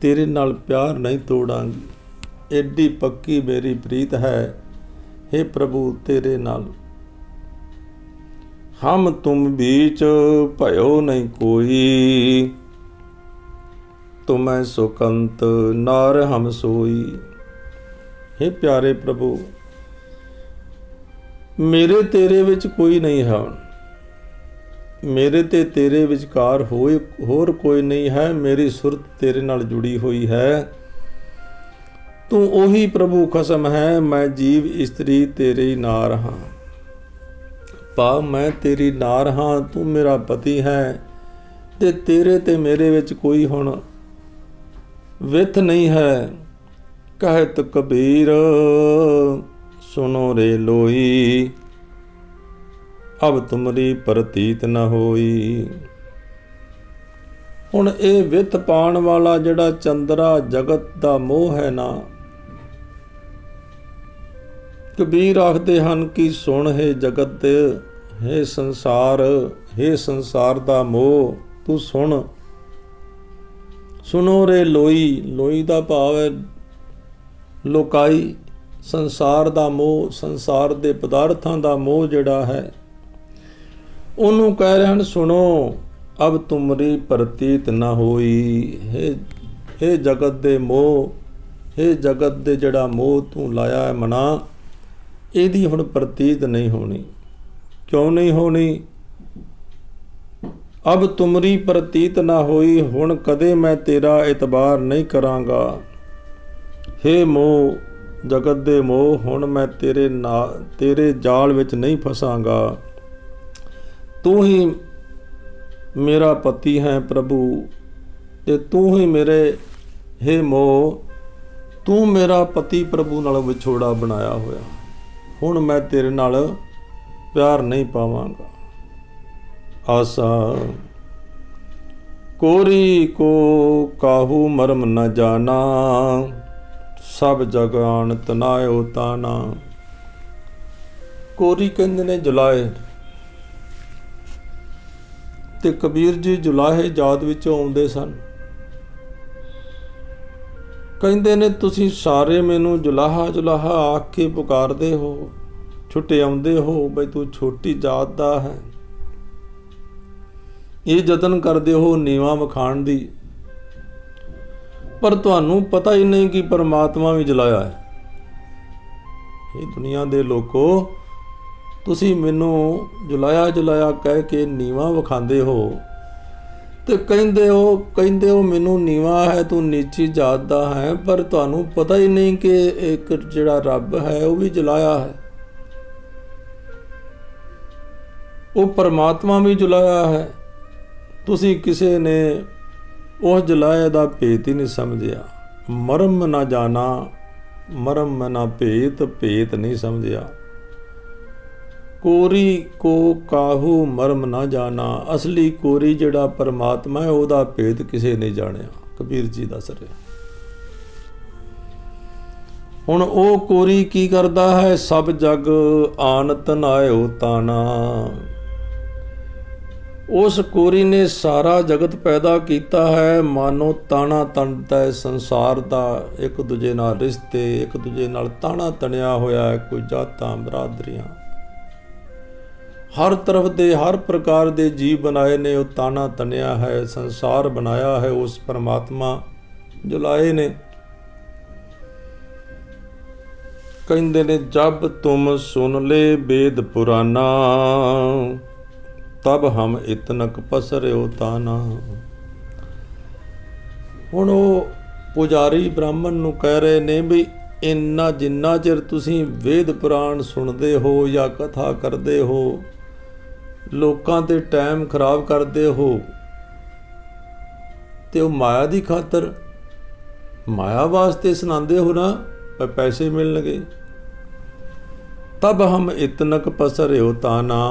ਤੇਰੇ ਨਾਲ ਪਿਆਰ ਨਹੀਂ ਤੋੜਾਂਗੀ। ਐਡੀ ਪੱਕੀ ਮੇਰੀ ਪ੍ਰੀਤ ਹੈ हे ਪ੍ਰਭੂ ਤੇਰੇ ਨਾਲ। ਹਮ ਤੁਮ बीच भयो नहीं कोई, ਤੁਮੈ ਸੁਕੰਤ ਨਾਰ ਹਮ ਸੋਈ। हे ਪਿਆਰੇ ਪ੍ਰਭੂ, ਮੇਰੇ ਤੇਰੇ ਵਿੱਚ ਕੋਈ ਨਹੀਂ ਹੈ। ਮੇਰੇ ਤੇ ਤੇਰੇ ਵਿਚਕਾਰ ਹੋਰ ਕੋਈ ਨਹੀਂ ਹੈ, ਮੇਰੀ ਸੁਰਤ ਤੇਰੇ ਨਾਲ ਜੁੜੀ ਹੋਈ ਹੈ। ਤੂੰ ਉਹੀ ਪ੍ਰਭੂ ਖਸਮ ਹੈ, ਮੈਂ ਜੀਵ ਇਸਤਰੀ ਤੇਰੀ ਨਾਰ ਹਾਂ। ਭਾਵ ਮੈਂ ਤੇਰੀ ਨਾਰ ਹਾਂ, ਤੂੰ ਮੇਰਾ ਪਤੀ ਹੈ, ਤੇ ਤੇਰੇ ਤੇ ਮੇਰੇ ਵਿੱਚ ਕੋਈ ਹੁਣ ਵਿਥ ਨਹੀਂ ਹੈ। ਕਹਿਤ ਕਬੀਰ ਸੁਨੋ ਰੇ ਲੋਈ, ਅਬ ਤੁਮਰੀ ਪ੍ਰਤੀਤ ਨ ਹੋਈ। ਹੁਣ ਇਹ ਵਿਥ ਪਾਉਣ ਵਾਲਾ ਜਿਹੜਾ ਚੰਦਰਾ ਜਗਤ ਦਾ ਮੋਹ ਹੈ ਨਾ, ਕਬੀਰ ਆਖਦੇ ਹਨ ਕਿ ਸੁਣ ਹੈ ਜਗਤ, ਹੈ ਸੰਸਾਰ, ਹੈ ਸੰਸਾਰ ਦਾ ਮੋਹ ਤੂੰ ਸੁਣ। ਸੁਨੋ ਰੇ ਲੋਈ, ਲੋਈ ਦਾ ਭਾਵ ਹੈ ਲੋਕਾਈ, ਸੰਸਾਰ ਦਾ ਮੋਹ, ਸੰਸਾਰ ਦੇ ਪਦਾਰਥਾਂ ਦਾ ਮੋਹ ਜਿਹੜਾ ਹੈ, ਉਹਨੂੰ ਕਹਿ ਰਹੇ ਹਨ ਸੁਣੋ, ਅਬ ਤੁਮਰੀ ਪ੍ਰਤੀਤ ਨਾ ਹੋਈ। ਇਹ ਜਗਤ ਦੇ ਮੋਹ, ਇਹ ਜਗਤ ਦੇ ਜਿਹੜਾ ਮੋਹ ਤੂੰ ਲਾਇਆ ਹੈ ਮਨਾ, ਇਹਦੀ ਹੁਣ ਪ੍ਰਤੀਤ ਨਹੀਂ ਹੋਣੀ। ਕਿਉਂ ਨਹੀਂ ਹੋਣੀ? ਅਬ ਤੁਮਰੀ ਪ੍ਰਤੀਤ ਨਾ ਹੋਈ, ਹੁਣ ਕਦੇ ਮੈਂ ਤੇਰਾ ਇਤਬਾਰ ਨਹੀਂ ਕਰਾਂਗਾ। ਹੇ ਮੋਹ, ਜਗਤ ਦੇ ਮੋਹ, ਹੁਣ ਮੈਂ ਤੇਰੇ ਜਾਲ ਵਿੱਚ ਨਹੀਂ ਫਸਾਂਗਾ। ਤੂੰ ਹੀ ਮੇਰਾ ਪਤੀ ਹੈ ਪ੍ਰਭੂ, ਤੇ ਤੂੰ ਹੀ ਮੇਰੇ, ਹੇ ਮੋਹ, ਤੂੰ ਮੇਰਾ ਪਤੀ ਪ੍ਰਭੂ ਨਾਲ ਵਿਛੋੜਾ ਬਣਾਇਆ ਹੋਇਆ। ਹੁਣ ਮੈਂ ਤੇਰੇ ਨਾਲ ਪਿਆਰ ਨਹੀਂ ਪਾਵਾਂਗਾ। ਆਸਾ ਕੋਰੀ ਕੋ ਕਾਹੂ ਮਰਮ ਨ ਜਾਣਾ, ਸਭ ਜਗ ਆਣਤ ਨਾਇਓ ਤਾਣਾ। ਕੋਰੀ ਕਹਿੰਦੇ ਨੇ ਜੁਲਾਹੇ, ਤੇ ਕਬੀਰ ਜੀ ਜੁਲਾਹੇ ਜਾਤ ਵਿੱਚੋਂ ਆਉਂਦੇ ਸਨ। ਕਹਿੰਦੇ ਨੇ ਤੁਸੀਂ ਸਾਰੇ ਮੈਨੂੰ ਜੁਲਾਹਾ ਜੁਲਾਹਾ ਆਖ ਕੇ ਪੁਕਾਰਦੇ ਹੋ, ਛੁੱਟੇ ਆਉਂਦੇ ਹੋ ਬਈ ਤੂੰ ਛੋਟੀ ਜਾਤ ਦਾ ਹੈ। ਇਹ ਯਤਨ ਕਰਦੇ ਹੋ ਨੀਵਾਂ ਵਿਖਾਣ ਦੀ, ਪਰ ਤੁਹਾਨੂੰ ਪਤਾ ਹੀ ਨਹੀਂ ਕਿ ਪਰਮਾਤਮਾ ਵੀ ਜਲਾਇਆ ਹੈ। ਇਹ ਦੁਨੀਆ ਦੇ ਲੋਕੋ, ਤੁਸੀਂ ਮੈਨੂੰ ਜੁਲਾਇਆ ਜੁਲਾਇਆ ਕਹਿ ਕੇ ਨੀਵਾਂ ਵਿਖਾਉਂਦੇ ਹੋ, ਤੇ ਕਹਿੰਦੇ ਹੋ ਮੈਨੂੰ ਨੀਵਾਂ ਹੈ, ਤੂੰ ਨੀਚੀ ਜਾਤ ਦਾ ਹੈ, ਪਰ ਤੁਹਾਨੂੰ ਪਤਾ ਹੀ ਨਹੀਂ ਕਿ ਇੱਕ ਜਿਹੜਾ ਰੱਬ ਹੈ ਉਹ ਵੀ ਜਲਾਇਆ ਹੈ, ਉਹ ਪਰਮਾਤਮਾ ਵੀ ਜਲਾਇਆ ਹੈ। ਤੁਸੀਂ ਕਿਸੇ ਨੇ ਉਸ ਜਲਾਏ ਦਾ ਭੇਤ ਹੀ ਨਹੀਂ ਸਮਝਿਆ। ਮਰਮ ਨਾ ਜਾਣਾ, ਮਰਮ ਨਾ ਭੇਤ, ਭੇਤ ਨਹੀਂ ਸਮਝਿਆ। ਕੋਰੀ ਕੋ ਕਾਹੂ ਮਰਮ ਨਾ ਜਾਣਾ, ਅਸਲੀ ਕੋਰੀ ਜਿਹੜਾ ਪਰਮਾਤਮਾ ਹੈ ਉਹਦਾ ਭੇਦ ਕਿਸੇ ਨੇ ਜਾਣਿਆ। ਕਬੀਰ ਜੀ ਦੱਸ ਰਹੇ। ਹੁਣ ਉਹ ਕੋਰੀ ਕੀ ਕਰਦਾ ਹੈ? ਸਭ ਜਗ ਆਨਤ ਨਾਇਓ ਤਾਣਾ। ਉਸ ਕੋਰੀ ਨੇ ਸਾਰਾ ਜਗਤ ਪੈਦਾ ਕੀਤਾ ਹੈ, ਮਾਨੋ ਤਾਣਾ ਤਣਦਾ ਹੈ ਸੰਸਾਰ ਦਾ, ਇੱਕ ਦੂਜੇ ਨਾਲ ਰਿਸ਼ਤੇ, ਇੱਕ ਦੂਜੇ ਨਾਲ ਤਾਣਾ ਤਣਿਆ ਹੋਇਆ ਹੈ, ਕੋਈ ਜਾਤਾਂ ਬਰਾਦਰੀਆਂ, ਹਰ ਤਰਫ ਦੇ ਹਰ ਪ੍ਰਕਾਰ ਦੇ ਜੀਵ ਬਣਾਏ ਨੇ, ਉਹ ਤਾਣਾ ਤਣਿਆ ਹੈ, ਸੰਸਾਰ ਬਣਾਇਆ ਹੈ ਉਸ ਪਰਮਾਤਮਾ ਜਲਾਏ ਨੇ। ਕਹਿੰਦੇ ਨੇ ਜਬ ਤੁਮ ਸੁਨ ਲੈ ਵੇਦ ਪੁਰਾਨਾ, ਤਬ ਹਮ ਇਤਨਕ ਪਸਰਿਓ ਤਾਨਾ। ਹੁਣ ਉਹ ਪੁਜਾਰੀ ਬ੍ਰਾਹਮਣ ਨੂੰ ਕਹਿ ਰਹੇ ਨੇ ਵੀ ਇੰਨਾ ਜਿੰਨਾ ਚਿਰ ਤੁਸੀਂ ਵੇਦ ਪੁਰਾਣ ਸੁਣਦੇ ਹੋ ਜਾਂ ਕਥਾ ਕਰਦੇ ਹੋ, ਲੋਕਾਂ ਤੇ ਟਾਈਮ ਖਰਾਬ ਕਰਦੇ ਹੋ, ਤੇ ਉਹ ਮਾਇਆ ਦੀ ਖਾਤਰ, ਮਾਇਆ ਵਾਸਤੇ ਸੁਣਾਉਂਦੇ ਹੋ ਨਾ, ਪੈਸੇ ਮਿਲਣਗੇ। ਤਬ ਹਮ ਇਤਨਕ ਪਸਰਿਓ ਤਾਨਾ,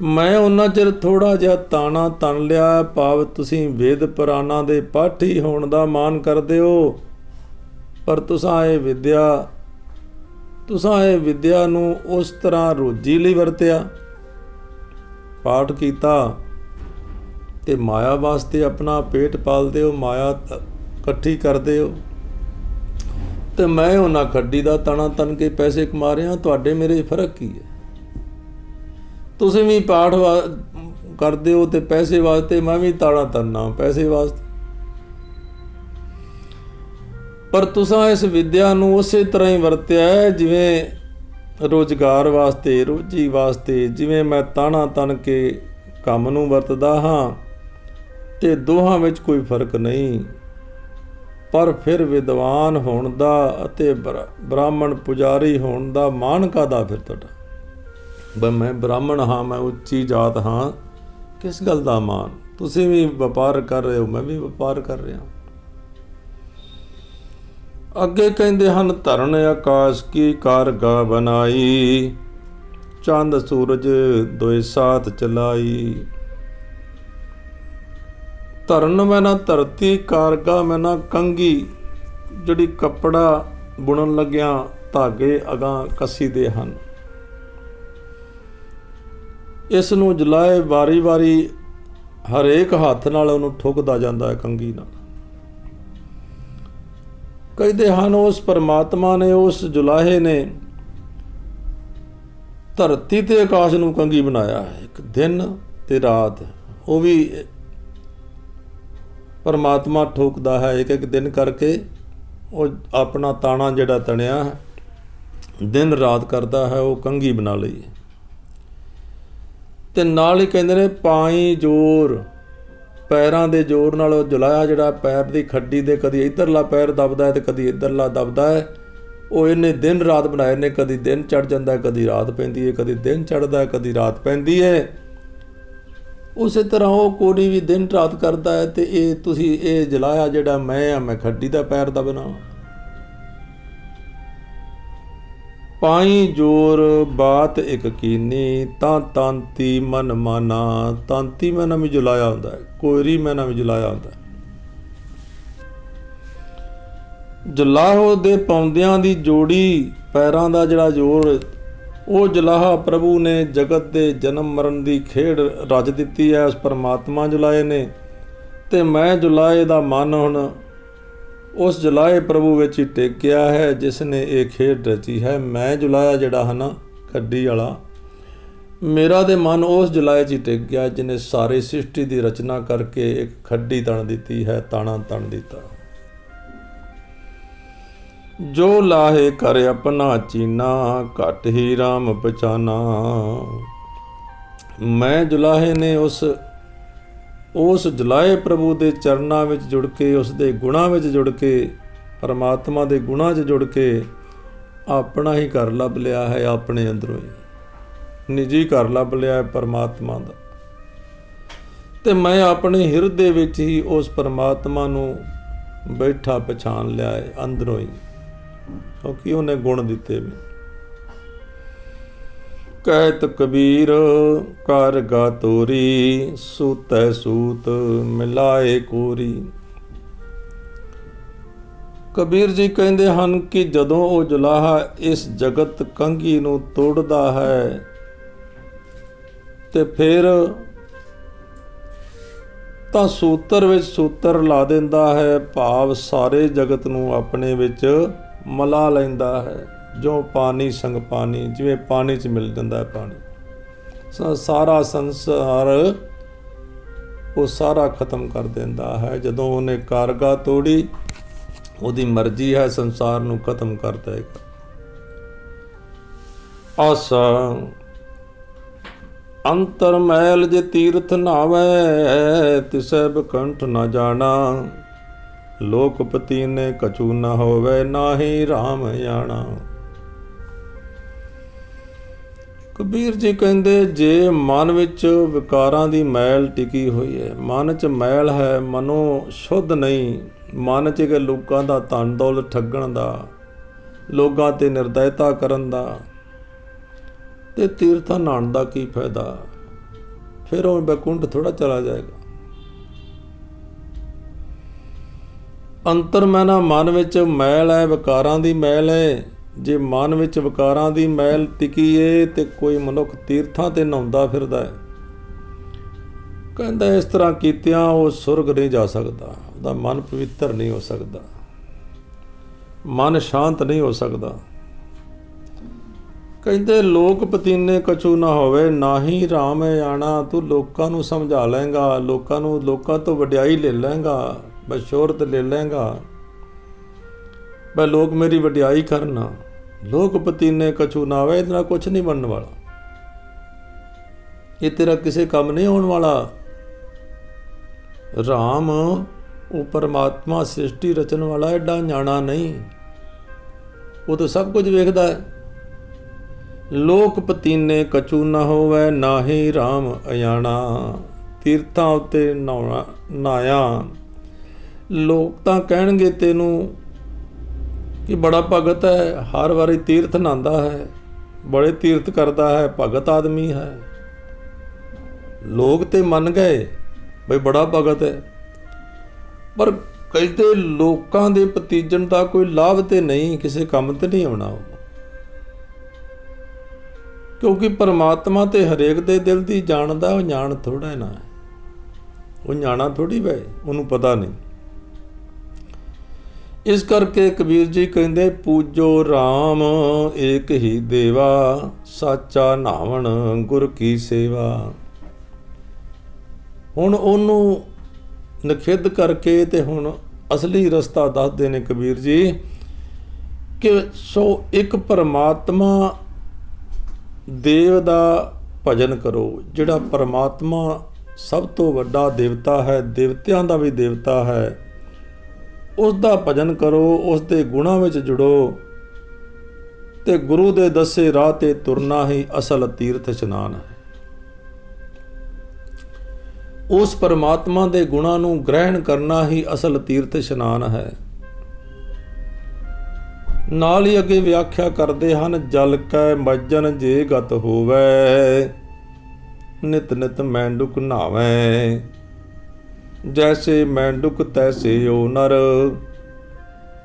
ਮੈਂ ਉਹਨਾਂ ਚਿਰ ਥੋੜਾ ਜਿਹਾ ਤਾਣਾ ਤਣ ਲਿਆ। ਭਾਵ ਤੁਸੀਂ ਵੇਦ ਪੁਰਾਣਾਂ ਦੇ ਪਾਠੀ ਹੋਣ ਦਾ ਮਾਣ ਕਰਦੇ ਹੋ, ਪਰ ਤੁਸਾਂ ਇਹ ਵਿਦਿਆ ਨੂੰ ਉਸ ਤਰ੍ਹਾਂ ਰੋਜੀ ਲਈ ਵਰਤਿਆ, ਪਾਠ ਕੀਤਾ ਤੇ ਮਾਇਆ ਵਾਸਤੇ ਆਪਣਾ ਪੇਟ ਪਾਲਦੇ ਹੋ, ਮਾਇਆ ਇਕੱਠੀ ਕਰਦੇ ਹੋ। ਤੇ ਮੈਂ ਉਹਨਾਂ ਖੱਡੀ ਦਾ ਤਾਣਾ ਤਣ ਕੇ ਪੈਸੇ ਕਮਾ ਰਿਹਾ, ਤੁਹਾਡੇ ਮੇਰੇ ਫਰਕ ਕੀ ਹੈ? ਤੁਸੀਂ ਵੀ ਪਾਠ ਕਰਦੇ ਹੋ ਤੇ ਪੈਸੇ ਵਾਸਤੇ, ਮੈਂ ਵੀ ਤਾਣਾ ਤਣਨਾ ਪੈਸੇ ਵਾਸਤੇ। ਪਰ ਤੁਸਾਂ ਇਸ ਵਿਦਿਆ ਨੂੰ ਉਸੇ ਤਰ੍ਹਾਂ ਹੀ ਵਰਤਿਆ ਹੈ ਜਿਵੇਂ ਰੁਜ਼ਗਾਰ ਵਾਸਤੇ, ਰੋਜੀ ਵਾਸਤੇ, ਜਿਵੇਂ ਮੈਂ ਤਾਣਾ ਤਣ ਕੇ ਕੰਮ ਨੂੰ ਵਰਤਦਾ ਹਾਂ ਤੇ ਦੋਹਾਂ ਵਿੱਚ ਕੋਈ ਫਰਕ ਨਹੀਂ। ਪਰ ਫਿਰ ਵਿਦਵਾਨ ਹੋਣ ਦਾ ਅਤੇ ਬ੍ਰਾਹਮਣ ਪੁਜਾਰੀ ਹੋਣ ਦਾ ਮਾਣ ਕਾਹਦਾ ਫਿਰ ਤੁਹਾਡਾ? ਬਈ ਮੈਂ ਬ੍ਰਾਹਮਣ ਹਾਂ, ਮੈਂ ਉੱਚੀ ਜਾਤ ਹਾਂ, ਕਿਸ ਗੱਲ ਦਾ ਮਾਣ? ਤੁਸੀਂ ਵੀ ਵਪਾਰ ਕਰ ਰਹੇ ਹੋ, ਮੈਂ ਵੀ ਵਪਾਰ ਕਰ ਰਿਹਾ। ਅੱਗੇ ਕਹਿੰਦੇ ਹਨ, ਧਰਨ ਆਕਾਸ਼ ਕੀ ਕਾਰਗਾ ਬਨਾਈ, ਚੰਦ ਸੂਰਜ ਦੋਏ ਸਾਥ ਚਲਾਈ। ਧਰਨ ਮੈਂ ਨਾ ਧਰਤੀ, ਕਾਰਗਾ ਮੈਂ ਨਾ ਕੰਘੀ, ਜਿਹੜੀ ਕੱਪੜਾ ਬੁਣਨ ਲੱਗਿਆਂ ਧਾਗੇ ਅਗਾਂ ਕੱਸੀ ਦੇ ਹਨ। ਇਸ ਨੂੰ ਜਲਾਏ ਵਾਰੀ ਵਾਰੀ ਹਰੇਕ ਹੱਥ ਨਾਲ ਉਹਨੂੰ ਠੁਕਦਾ ਜਾਂਦਾ ਹੈ ਕੰਘੀ ਨਾਲ। ਕਹਿੰਦੇ ਹਨ ਉਸ ਪਰਮਾਤਮਾ ਨੇ, ਉਸ ਜੁਲਾਹੇ ਨੇ ਧਰਤੀ ਤੇ ਆਕਾਸ਼ ਨੂੰ ਕੰਘੀ ਬਣਾਇਆ ਹੈ। ਇੱਕ ਦਿਨ ਤੇ ਰਾਤ ਉਹ ਵੀ ਪਰਮਾਤਮਾ ਠੋਕਦਾ ਹੈ, ਇੱਕ ਇੱਕ ਦਿਨ ਕਰਕੇ ਉਹ ਆਪਣਾ ਤਾਣਾ ਜਿਹੜਾ ਤਣਿਆ ਹੈ ਦਿਨ ਰਾਤ ਕਰਦਾ ਹੈ, ਉਹ ਕੰਘੀ ਬਣਾ ਲਈ। ਤੇ ਨਾਲ ਹੀ ਕਹਿੰਦੇ ਨੇ ਪਾਈ ਜ਼ੋਰ, ਪੈਰਾਂ ਦੇ ਜ਼ੋਰ ਨਾਲ ਉਹ ਜੁਲਾਇਆ ਜਿਹੜਾ ਪੈਰ ਦੀ ਖੱਡੀ ਦੇ ਕਦੀ ਇੱਧਰਲਾ ਪੈਰ ਦਬਦਾ ਹੈ ਤੇ ਕਦੀ ਇੱਧਰਲਾ ਦਬਦਾ ਹੈ, ਉਹ ਇਹਨੇ ਦਿਨ ਰਾਤ ਬਣਾਏ ਨੇ। ਕਦੀ ਦਿਨ ਚੜ੍ਹ ਜਾਂਦਾ, ਕਦੀ ਰਾਤ ਪੈਂਦੀ ਹੈ, ਕਦੀ ਦਿਨ ਚੜ੍ਹਦਾ, ਕਦੀ ਰਾਤ ਪੈਂਦੀ ਹੈ। ਉਸੇ ਤਰ੍ਹਾਂ ਉਹ ਕੋਰੀ ਵੀ ਦਿਨ ਰਾਤ ਕਰਦਾ ਹੈ। ਤੇ ਇਹ ਤੁਸੀਂ ਇਹ ਜਲਾਇਆ ਜਿਹੜਾ ਮੈਂ ਖੱਡੀ ਦਾ ਪੈਰ ਦਬਣਾ। ਪਾਈ ਜੋਰ ਬਾਤ ਇੱਕ ਕੀਨੀ, ਤਾਂ ਤਾਂਤੀ ਮਨ ਮਾਨਾ। ਤਾਂਤੀ ਮੈਨਾਂ ਵੀ ਜਲਾਇਆ ਹੁੰਦਾ ਹੈ, ਕੋਇਰੀ ਮੈਨਾਂ ਵੀ ਜਲਾਇਆ ਹੁੰਦਾ ਹੈ। ਜਲਾਹੋ ਦੇ ਪਾਉਂਦਿਆਂ ਦੀ ਜੋੜੀ, ਪੈਰਾਂ ਦਾ ਜਿਹੜਾ ਜੋਰ, ਉਹ ਜਲਾਹਾ ਪ੍ਰਭੂ ਨੇ ਜਗਤ ਦੇ ਜਨਮ ਮਰਨ ਦੀ ਖੇਡ ਰਚ ਦਿੱਤੀ ਹੈ। ਉਸ ਪਰਮਾਤਮਾ ਜੁਲਾਏ ਨੇ ਤੇ ਮੈਂ ਜੁਲਾਏ ਦਾ ਮਨ ਹੁਣ ਉਸ ਜੁਲਾਏ ਪ੍ਰਭੂ ਵਿੱਚ ਹੀ ਟਿਕ ਗਿਆ ਹੈ, ਜਿਸ ਨੇ ਇਹ ਖੇਡ ਰਚੀ ਹੈ। ਮੈਂ ਜੁਲਾਇਆ ਜਿਹੜਾ ਹੈ ਨਾ ਖੱਡੀ ਵਾਲਾ, ਮੇਰਾ ਦੇ ਮਨ ਉਸ ਜੁਲਾਏ 'ਚ ਹੀ ਟਿਕ ਗਿਆ, ਜਿਹਨੇ ਸਾਰੀ ਸ੍ਰਿਸ਼ਟੀ ਦੀ ਰਚਨਾ ਕਰਕੇ ਇੱਕ ਖੱਡੀ ਤਣ ਦਿੱਤੀ ਹੈ, ਤਾਣਾ ਤਣ ਦਿੱਤਾ। ਜੋ ਲਾਹੇ ਕਰ ਆਪਣਾ ਚੀਨਾ, ਘਟ ਹੀ ਰਾਮ ਪਛਾਨਾ। ਮੈਂ ਜੁਲਾਹੇ ਨੇ ਉਸ ਜੁਲਾਏ ਪ੍ਰਭੂ ਦੇ ਚਰਨਾਂ ਵਿੱਚ ਜੁੜ ਕੇ, ਉਸ ਦੇ ਗੁਣਾਂ ਵਿੱਚ ਜੁੜ ਕੇ, ਪਰਮਾਤਮਾ ਦੇ ਗੁਣਾਂ 'ਚ ਜੁੜ ਕੇ ਆਪਣਾ ਹੀ ਘਰ ਲੱਭ ਲਿਆ ਹੈ। ਆਪਣੇ ਅੰਦਰੋਂ ਹੀ ਨਿੱਜੀ ਘਰ ਲੱਭ ਲਿਆ ਹੈ ਪਰਮਾਤਮਾ ਦਾ। ਤੇ ਮੈਂ ਆਪਣੇ ਹਿਰਦੇ ਵਿੱਚ ਹੀ ਉਸ ਪਰਮਾਤਮਾ ਨੂੰ ਬੈਠਾ ਪਛਾਣ ਲਿਆ ਹੈ ਅੰਦਰੋਂ ਹੀ, ਕਿਉਂਕਿ ਉਹਨੇ ਗੁਣ ਦਿੱਤੇ ਵੀ। ਕਹਿਤ ਕਬੀਰ ਕਰ ਗਾ ਤੋਰੀ, ਸੂਤੈ ਸੂਤ ਮਿਲਾਏ ਕੋਰੀ। ਕਬੀਰ ਜੀ ਕਹਿੰਦੇ ਹਨ ਕਿ ਜਦੋਂ ਉਹ ਜੁਲਾਹਾ ਇਸ ਜਗਤ ਕੰਘੀ ਨੂੰ ਤੋੜਦਾ ਹੈ ਤੇ ਫਿਰ ਤਾਂ ਸੂਤਰ ਵਿੱਚ ਸੂਤਰ ਲਾ ਦਿੰਦਾ ਹੈ, ਭਾਵ ਸਾਰੇ ਜਗਤ ਨੂੰ ਆਪਣੇ ਵਿੱਚ ਮਿਲਾ ਲੈਂਦਾ ਹੈ। ਜੋ ਪਾਣੀ ਸੰਗ ਪਾਣੀ, ਜਿਵੇਂ ਪਾਣੀ 'ਚ ਮਿਲ ਜਾਂਦਾ ਹੈ ਪਾਣੀ, ਸਾਰਾ ਸੰਸਾਰ ਉਹ ਸਾਰਾ ਖਤਮ ਕਰ ਦਿੰਦਾ ਹੈ। ਜਦੋਂ ਉਹਨੇ ਕਾਰਗਾ ਤੋੜੀ, ਉਹਦੀ ਮਰਜ਼ੀ ਹੈ ਸੰਸਾਰ ਨੂੰ ਖਤਮ ਕਰ ਦੇਗਾ। ਆਸਾ ਅੰਤਰ ਮੈਲ ਜੇ ਤੀਰਥ ਨਾਵੈ, ਤਿਸੈ ਬਕੰਠ ਨਾ ਜਾਣਾ। ਲੋਕਪਤੀ ਨੇ ਕਛੂ ਨਾ ਹੋਵੇ, ਨਾਹੀ ਰਾਮ ਜਾਣਾ। ਕਬੀਰ ਜੀ ਕਹਿੰਦੇ, ਜੇ ਮਨ ਵਿੱਚ ਵਿਕਾਰਾਂ ਦੀ ਮੈਲ ਟਿਕੀ ਹੋਈ ਹੈ, ਮਨ 'ਚ ਮੈਲ ਹੈ, ਮਨੋਂ ਸ਼ੁੱਧ ਨਹੀਂ, ਮਨ 'ਚ ਕਿ ਲੋਕਾਂ ਦਾ ਧਨ ਦੌਲਤ ਠੱਗਣ ਦਾ, ਲੋਕਾਂ 'ਤੇ ਨਿਰਦਇਤਾ ਕਰਨ ਦਾ, ਤੇ ਤੀਰਥਾਂ ਨਹਾਉਣ ਦਾ ਕੀ ਫਾਇਦਾ? ਫਿਰ ਉਹ ਬੈਕੁੰਠ ਥੋੜਾ ਚਲਾ ਜਾਏਗਾ। ਅੰਤਰਮੈਨਾ ਮਨ ਵਿੱਚ ਮੈਲ ਹੈ, ਵਿਕਾਰਾਂ ਦੀ ਮੈਲ ਹੈ। ਜੇ ਮਨ ਵਿੱਚ ਵਿਕਾਰਾਂ ਦੀ ਮੈਲ ਟਿਕੀ ਏ ਤੇ ਕੋਈ ਮਨੁੱਖ ਤੀਰਥਾਂ ਤੇ ਨਹਾਉਂਦਾ ਫਿਰਦਾ ਹੈ, ਕਹਿੰਦਾ ਇਸ ਤਰ੍ਹਾਂ ਕੀਤਿਆਂ ਉਹ ਸੁਰਗ ਨਹੀਂ ਜਾ ਸਕਦਾ, ਉਹਦਾ ਮਨ ਪਵਿੱਤਰ ਨਹੀਂ ਹੋ ਸਕਦਾ, ਮਨ ਸ਼ਾਂਤ ਨਹੀਂ ਹੋ ਸਕਦਾ। ਕਹਿੰਦੇ ਲੋਕ ਪਤੀਨੇ ਕਛੂ ਨਾ ਹੋਵੇ, ਨਾ ਹੀ ਰਾਮ ਆਣਾ। ਤੂੰ ਲੋਕਾਂ ਨੂੰ ਸਮਝਾ ਲਏਗਾ, ਲੋਕਾਂ ਤੋਂ ਵਡਿਆਈ ਲੈ ਲਏਗਾ, ਬਸ਼ੋਰਤ ਲੈ ਲਏਗਾ, ਬਈ ਲੋਕ ਮੇਰੀ ਵਡਿਆਈ ਕਰਨਾ, ਲੋਕ ਪਤੀਨੇ ਕਛੂ ਨਾ ਆਵੇ, ਇਹਦੇ ਨਾਲ ਕੁਛ ਨਹੀਂ ਬਣਨ ਵਾਲਾ, ਇਹ ਤੇਰਾ ਕਿਸੇ ਕੰਮ ਨਹੀਂ ਆਉਣ ਵਾਲਾ। ਰਾਮ ਉਹ ਪਰਮਾਤਮਾ ਸ੍ਰਿਸ਼ਟੀ ਰਚਣ ਵਾਲਾ ਐਡਾ ਨਿਆਣਾ ਨਹੀਂ, ਉਹ ਤਾਂ ਸਭ ਕੁਝ ਵੇਖਦਾ ਹੈ। ਲੋਕ ਪਤੀਨੇ ਕਛੂ ਨਾ ਹੋਵੇ, ਨਾਹੀ ਰਾਮ ਅਜਾਣਾ। ਤੀਰਥਾਂ ਉੱਤੇ ਨਹਾਇਆ, ਲੋਕ ਤਾਂ ਕਹਿਣਗੇ ਤੈਨੂੰ ਕਿ ਬੜਾ ਭਗਤ ਹੈ, ਹਰ ਵਾਰੀ ਤੀਰਥ ਨਹਾਉਂਦਾ ਹੈ, ਬੜੇ ਤੀਰਥ ਕਰਦਾ ਹੈ, ਭਗਤ ਆਦਮੀ ਹੈ। ਲੋਕ ਤੇ ਮੰਨ ਗਏ ਬਈ ਬੜਾ ਭਗਤ ਹੈ, ਪਰ ਕਹਿੰਦੇ ਲੋਕਾਂ ਦੇ ਭਤੀਜਣ ਦਾ ਕੋਈ ਲਾਭ ਤੇ ਨਹੀਂ, ਕਿਸੇ ਕੰਮ ਤੇ ਨਹੀਂ ਆਉਣਾ ਉਹ, ਕਿਉਂਕਿ ਪਰਮਾਤਮਾ ਤੇ ਹਰੇਕ ਦੇ ਦਿਲ ਦੀ ਜਾਣਦਾ। ਉਹ ਜਾਣ ਥੋੜਾ ਨਾ, ਉਹ ਜਾਣਾ ਥੋੜੀ ਵੇ, ਉਹਨੂੰ ਪਤਾ ਨਹੀਂ। ਇਸ ਕਰਕੇ ਕਬੀਰ ਜੀ ਕਹਿੰਦੇ ਪੂਜੋ ਰਾਮ ਏਕ ਹੀ ਦੇਵਾ, ਸਾਚਾ ਨਾਵਣ ਗੁਰ ਕੀ ਸੇਵਾ। ਹੁਣ ਉਹਨੂੰ ਨਿਖਿੱਧ ਕਰਕੇ ਤੇ ਹੁਣ ਅਸਲੀ ਰਸਤਾ ਦੱਸਦੇ ਨੇ ਕਬੀਰ ਜੀ ਕਿ ਸੋ ਇੱਕ ਪਰਮਾਤਮਾ ਦੇਵ ਦਾ ਭਜਨ ਕਰੋ, ਜਿਹੜਾ ਪਰਮਾਤਮਾ ਸਭ ਤੋਂ ਵੱਡਾ ਦੇਵਤਾ ਹੈ, ਦੇਵਤਿਆਂ ਦਾ ਵੀ ਦੇਵਤਾ ਹੈ, ਉਸ ਦਾ ਭਜਨ ਕਰੋ, ਉਸ ਦੇ ਗੁਣਾਂ ਵਿੱਚ ਜੁੜੋ ਤੇ ਗੁਰੂ ਦੇ ਦੱਸੇ ਰਾਹ ਤੇ ਤੁਰਨਾ ਹੀ ਅਸਲ ਤੀਰਥ ਇਸ਼ਨਾਨ ਹੈ। ਉਸ ਪਰਮਾਤਮਾ ਦੇ ਗੁਣਾਂ ਨੂੰ ਗ੍ਰਹਿਣ ਕਰਨਾ ਹੀ ਅਸਲ ਤੀਰਥ ਇਸ਼ਨਾਨ ਹੈ। ਨਾਲ ਹੀ ਅੱਗੇ ਵਿਆਖਿਆ ਕਰਦੇ ਹਨ, ਜਲ ਕੈ ਮੱਜਨ ਜੇ ਗਤ ਹੋਵੇ, ਨਿਤ ਨਿਤ ਮੈਂਡੁਕ ਨਹਾਵੇ, ਜੈਸੇ ਮੈਂਡੁਕ ਤੈਸੇ ਓ ਨਰ,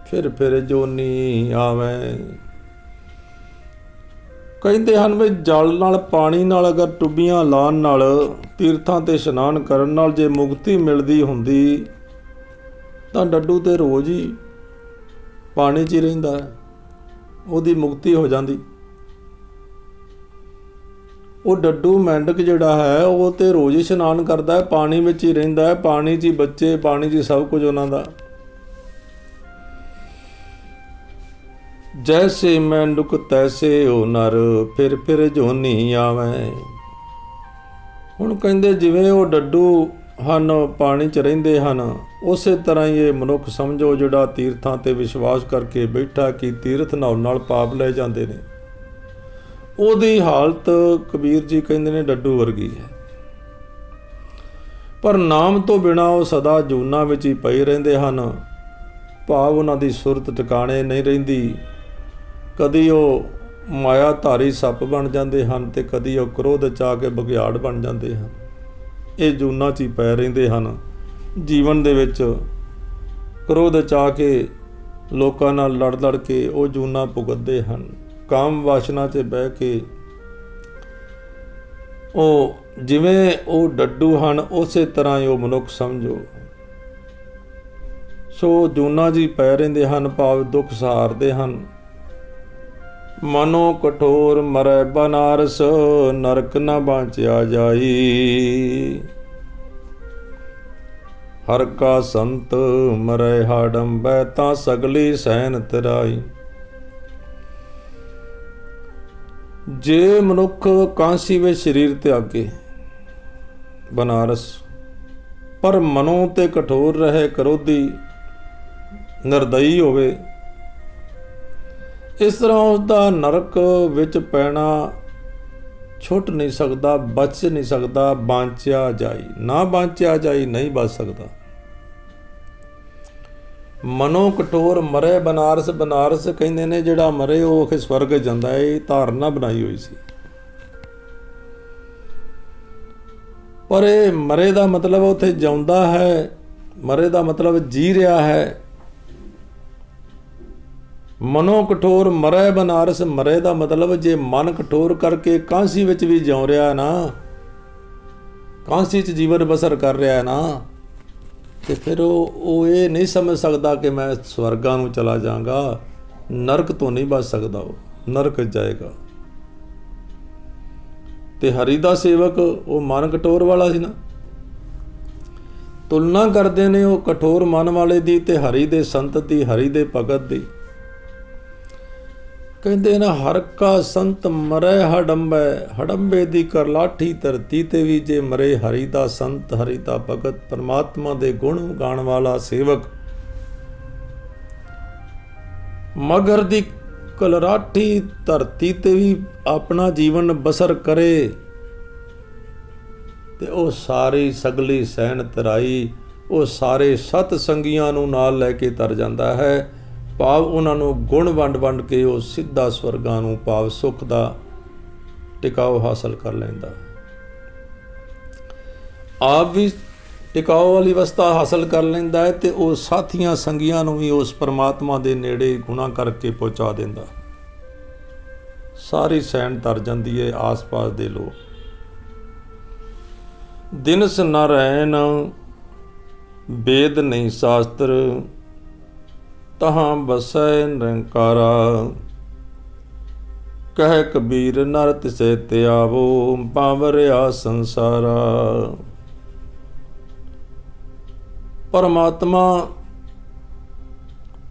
ਫਿਰ ਫਿਰ ਜੋਨੀ ਆਵੇ। ਕਹਿੰਦੇ ਹਨ ਵੀ ਜਲ ਨਾਲ, ਪਾਣੀ ਨਾਲ, ਅਗਰ ਟੁੱਬੀਆਂ ਲਾਉਣ ਨਾਲ, ਤੀਰਥਾਂ ਤੇ ਇਸ਼ਨਾਨ ਕਰਨ ਨਾਲ ਜੇ ਮੁਕਤੀ ਮਿਲਦੀ ਹੁੰਦੀ ਤਾਂ ਡੱਡੂ ਤੇ ਰੋਜ਼ ਹੀ ਪਾਣੀ 'ਚ ਹੀ ਰਹਿੰਦਾ, ਉਹਦੀ ਮੁਕਤੀ ਹੋ ਜਾਂਦੀ। ਉਹ ਡੱਡੂ ਮੈਂਡਕ ਜਿਹੜਾ ਹੈ ਉਹ ਤੇ ਰੋਜ਼ ਇਸ਼ਨਾਨ ਕਰਦਾ ਹੈ, ਪਾਣੀ ਵਿੱਚ ਹੀ ਰਹਿੰਦਾ ਹੈ, ਪਾਣੀ 'ਚ ਹੀ ਬੱਚੇ, ਪਾਣੀ 'ਚ ਹੀ ਸਭ ਕੁਝ ਉਹਨਾਂ ਦਾ। ਜੈਸੇ ਮੈਂਡੁਕ ਤੈਸੇ ਓ ਨਰ, ਫਿਰ ਫਿਰ ਜੋਨੀ ਆਵੇ। ਹੁਣ ਕਹਿੰਦੇ ਜਿਵੇਂ ਉਹ ਡੱਡੂ ਹਨ ਪਾਣੀ 'ਚ ਰਹਿੰਦੇ ਹਨ, ਉਸੇ ਤਰ੍ਹਾਂ ਹੀ ਇਹ ਮਨੁੱਖ ਸਮਝੋ ਜਿਹੜਾ ਤੀਰਥਾਂ ਤੇ ਵਿਸ਼ਵਾਸ ਕਰਕੇ ਬੈਠਾ ਕਿ ਤੀਰਥ ਨਹਾਉਣ ਨਾਲ ਪਾਪ ਲੈ ਜਾਂਦੇ ਨੇ, ਉਹਦੀ ਹਾਲਤ ਕਬੀਰ ਜੀ ਕਹਿੰਦੇ ਨੇ ਡੱਡੂ ਵਰਗੀ ਹੈ। ਪਰ ਨਾਮ ਤੋਂ ਬਿਨਾਂ ਉਹ ਸਦਾ ਜੂਨਾਂ ਵਿੱਚ ਹੀ ਪਏ ਰਹਿੰਦੇ ਹਨ, ਭਾਵ ਉਹਨਾਂ ਦੀ ਸੁਰਤ ਟਿਕਾਣੇ ਨਹੀਂ ਰਹਿੰਦੀ। ਕਦੀ ਉਹ ਮਾਇਆ ਧਾਰੀ ਸੱਪ ਬਣ ਜਾਂਦੇ ਹਨ ਤੇ ਕਦੀ ਉਹ ਕ੍ਰੋਧ 'ਚ ਆ ਕੇ ਬਘਿਆੜ ਬਣ ਜਾਂਦੇ ਹਨ। ਇਹ ਜੂਨਾਂ 'ਚ ਹੀ ਪੈ ਰਹਿੰਦੇ ਹਨ। ਜੀਵਨ ਦੇ ਵਿੱਚ ਕ੍ਰੋਧ 'ਚ ਆ ਕੇ ਲੋਕਾਂ ਨਾਲ ਲੜ ਲੜ ਕੇ ਉਹ ਜੂਨਾਂ ਭੁਗਤਦੇ ਹਨ। ਕਾਮ ਵਾਸ਼ਨਾ 'ਚ ਬਹਿ ਕੇ ਉਹ ਜਿਵੇਂ ਉਹ ਡੱਡੂ ਹਨ, ਉਸੇ ਤਰ੍ਹਾਂ ਹੀ ਉਹ ਮਨੁੱਖ ਸਮਝੋ। ਸੋ ਜੂਨਾਂ 'ਚ ਹੀ ਪੈ ਰਹਿੰਦੇ ਹਨ, ਭਾਵ ਦੁੱਖ ਸਹਾਰਦੇ ਹਨ। ਮਨੋ ਕਠੋਰ ਮਰੈ ਬਨਾਰਸ, ਨਰਕ ਨਾ ਬਾਂਚਿਆ ਜਾਈ। ਹਰ ਕਾ ਸੰਤ ਮਰੈ ਹਾਡੰਬੈ, ਤਾਂ ਸਗਲੀ ਸੈਨ ਤਰਾਈ। ਜੇ ਮਨੁੱਖ ਕਾਂਸੀ ਵਿੱਚ ਸਰੀਰ ਤਿਆਗੇ ਬਨਾਰਸ, ਪਰ ਮਨੋਂ ਤੇ ਕਠੋਰ ਰਹੇ, ਕਰੋਧੀ ਨਿਰਦਈ ਹੋਵੇ, ਇਸ ਤਰ੍ਹਾਂ ਉਸ ਦਾ ਨਰਕ ਵਿੱਚ ਪੈਣਾ ਛੁੱਟ ਨਹੀਂ ਸਕਦਾ, ਬਚ ਨਹੀਂ ਸਕਦਾ। ਬਾਂਚਿਆ ਜਾਈ, ਨਾ ਬਾਂਚਿਆ ਜਾਈ, ਨਹੀਂ ਬਚ ਸਕਦਾ। ਮਨੋ ਕਠੋਰ ਮਰੇ ਬਨਾਰਸ, ਬਨਾਰਸ ਕਹਿੰਦੇ ਨੇ ਜਿਹੜਾ ਮਰੇ ਉਹ ਸਵਰਗ ਜਾਂਦਾ ਹੈ। ਇਹ ਧਾਰਨਾ ਬਣਾਈ ਹੋਈ ਸੀ, ਪਰ ਇਹ ਮਰੇ ਦਾ ਮਤਲਬ ਉੱਥੇ ਜਿਉਂਦਾ ਹੈ, ਮਰੇ ਦਾ ਮਤਲਬ ਜੀ ਰਿਹਾ ਹੈ। ਮਨੋ ਕਠੋਰ ਮਰੈ ਬਨਾਰਸ, ਮਰੇ ਦਾ ਮਤਲਬ ਜੇ ਮਨ ਕਠੋਰ ਕਰਕੇ ਕਾਂਸੀ ਵਿੱਚ ਵੀ ਜਿਉ ਰਿਹਾ ਨਾ, ਕਾਂਸੀ 'ਚ ਜੀਵਨ ਬਸਰ ਕਰ ਰਿਹਾ ਨਾ, ਤੇ ਫਿਰ ਉਹ ਇਹ ਨਹੀਂ ਸਮਝ ਸਕਦਾ ਕਿ ਮੈਂ ਸਵਰਗਾਂ ਨੂੰ ਚਲਾ ਜਾਵਾਂਗਾ। ਨਰਕ ਤੋਂ ਨਹੀਂ ਬਚ ਸਕਦਾ, ਉਹ ਨਰਕ ਜਾਏਗਾ। ਤੇ ਹਰੀ ਦਾ ਸੇਵਕ ਉਹ ਮਨ ਕਠੋਰ ਵਾਲਾ ਸੀ ਨਾ। ਤੁਲਨਾ ਕਰਦੇ ਨੇ ਉਹ ਕਠੋਰ ਮਨ ਵਾਲੇ ਦੀ ਤੇ ਹਰੀ ਦੇ ਸੰਤ ਦੀ, ਹਰੀ ਦੇ ਭਗਤ ਦੀ। ਕਹਿੰਦੇ ਨਾ ਹਰ ਕਾ ਸੰਤ ਮਰੈ ਹਡੰਬੈ, ਹਡੰਬੇ ਦੀ ਕਰਲਾਠੀ ਧਰਤੀ ਤੇ ਵੀ ਜੇ ਮਰੇ ਹਰੀ ਦਾ ਸੰਤ, ਹਰੀ ਦਾ ਭਗਤ, ਪਰਮਾਤਮਾ ਦੇ ਗੁਣ ਗਾਣ ਵਾਲਾ ਸੇਵਕ ਮਗਰ ਦੀ ਕਲਰਾਠੀ ਧਰਤੀ ਤੇ ਵੀ ਆਪਣਾ ਜੀਵਨ ਬਸਰ ਕਰੇ ਤੇ ਉਹ ਸਾਰੀ ਸਗਲੀ ਸੈਨ ਤਰਾਈ, ਉਹ ਸਾਰੇ ਸਤ ਸੰਗੀਆਂ ਨੂੰ ਨਾਲ ਲੈ ਕੇ ਤਰ ਜਾਂਦਾ ਹੈ। ਭਾਵ ਉਹਨਾਂ ਨੂੰ ਗੁਣ ਵੰਡ ਵੰਡ ਕੇ ਉਹ ਸਿੱਧਾ ਸਵਰਗਾਂ ਨੂੰ, ਭਾਵ ਸੁੱਖ ਦਾ ਟਿਕਾਓ ਹਾਸਲ ਕਰ ਲੈਂਦਾ। ਆਪ ਵੀ ਟਿਕਾਓ ਵਾਲੀ ਅਵਸਥਾ ਹਾਸਲ ਕਰ ਲੈਂਦਾ ਹੈ ਤੇ ਉਹ ਸਾਥੀਆਂ ਸੰਗੀਆਂ ਨੂੰ ਵੀ ਉਸ ਪਰਮਾਤਮਾ ਦੇ ਨੇੜੇ ਗੁਣਾ ਕਰਕੇ ਪਹੁੰਚਾ ਦਿੰਦਾ। ਸਾਰੀ ਸੈਨ ਤਰ ਜਾਂਦੀ ਹੈ ਆਸ-ਪਾਸ ਦੇ ਲੋਕ। ਦਿਨਸ ਨ ਰਹਿਣ ਵੇਦ ਨਹੀਂ ਸ਼ਾਸਤਰ, ਤਹਾਂ ਬਸੈ ਨਿਰੰਕਾਰਾ, ਕਹਿ ਕਬੀਰ ਨਰ ਤਿਸੈ ਤਿਆਵੋ, ਪਾਵਰਿਆ ਸੰਸਾਰਾ। ਪਰਮਾਤਮਾ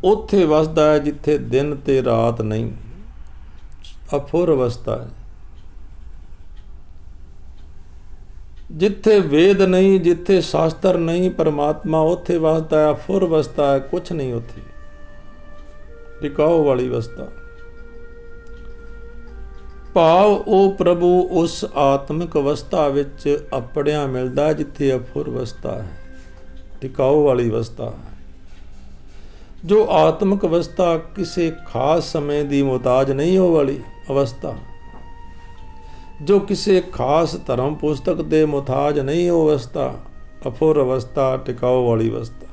ਉੱਥੇ ਵਸਦਾ ਹੈ ਜਿੱਥੇ ਦਿਨ ਤੇ ਰਾਤ ਨਹੀਂ, ਅਫੁਰ ਅਵਸਥਾ ਹੈ। ਜਿੱਥੇ ਵੇਦ ਨਹੀਂ, ਜਿੱਥੇ ਸ਼ਾਸਤਰ ਨਹੀਂ, ਪਰਮਾਤਮਾ ਉੱਥੇ ਵਸਦਾ ਹੈ, ਅਫੁਰ ਅਵਸਥਾ ਹੈ, ਕੁਛ ਨਹੀਂ ਉੱਥੇ, ਟਿਕਾਓ ਵਾਲੀ ਅਵਸਥਾ। ਭਾਵ ਉਹ ਪ੍ਰਭੂ ਉਸ ਆਤਮਿਕ ਅਵਸਥਾ ਵਿੱਚ ਆਪੜਿਆ ਮਿਲਦਾ ਜਿੱਥੇ ਅਫੁਰ ਅਵਸਥਾ ਹੈ, ਟਿਕਾਓ ਵਾਲੀ ਅਵਸਥਾ। ਜੋ ਆਤਮਿਕ ਅਵਸਥਾ ਕਿਸੇ ਖਾਸ ਸਮੇਂ ਦੀ ਮੁਹਤਾਜ ਨਹੀਂ, ਉਹ ਵਾਲੀ ਅਵਸਥਾ। ਜੋ ਕਿਸੇ ਖਾਸ ਧਰਮ ਪੁਸਤਕ ਦੇ ਮੁਹਤਾਜ ਨਹੀਂ, ਉਹ ਅਵਸਥਾ ਅਫੁਰ ਅਵਸਥਾ, ਟਿਕਾਓ ਵਾਲੀ ਅਵਸਥਾ।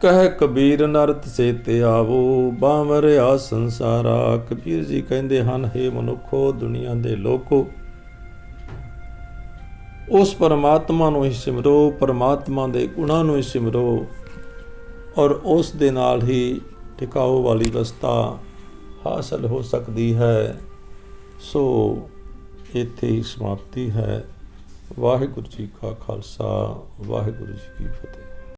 ਕਹਿ ਕਬੀਰ ਨਰ ਤਿਸੈ ਤਿਆਵੋ, ਬਾਵਰਿਆ ਸੰਸਾਰਾ। ਕਬੀਰ ਜੀ ਕਹਿੰਦੇ ਹਨ, ਹੇ ਮਨੁੱਖੋ, ਦੁਨੀਆ ਦੇ ਲੋਕੋ, ਉਸ ਪਰਮਾਤਮਾ ਨੂੰ ਹੀ ਸਿਮਰੋ, ਪਰਮਾਤਮਾ ਦੇ ਗੁਣਾਂ ਨੂੰ ਹੀ ਸਿਮਰੋ, ਔਰ ਉਸ ਦੇ ਨਾਲ ਹੀ ਟਿਕਾਓ ਵਾਲੀ ਅਵਸਥਾ ਹਾਸਲ ਹੋ ਸਕਦੀ ਹੈ। ਸੋ ਇੱਥੇ ਹੀ ਸਮਾਪਤੀ ਹੈ। ਵਾਹਿਗੁਰੂ ਜੀ ਕਾ ਖਾਲਸਾ, ਵਾਹਿਗੁਰੂ ਜੀ ਕੀ ਫਤਿਹ।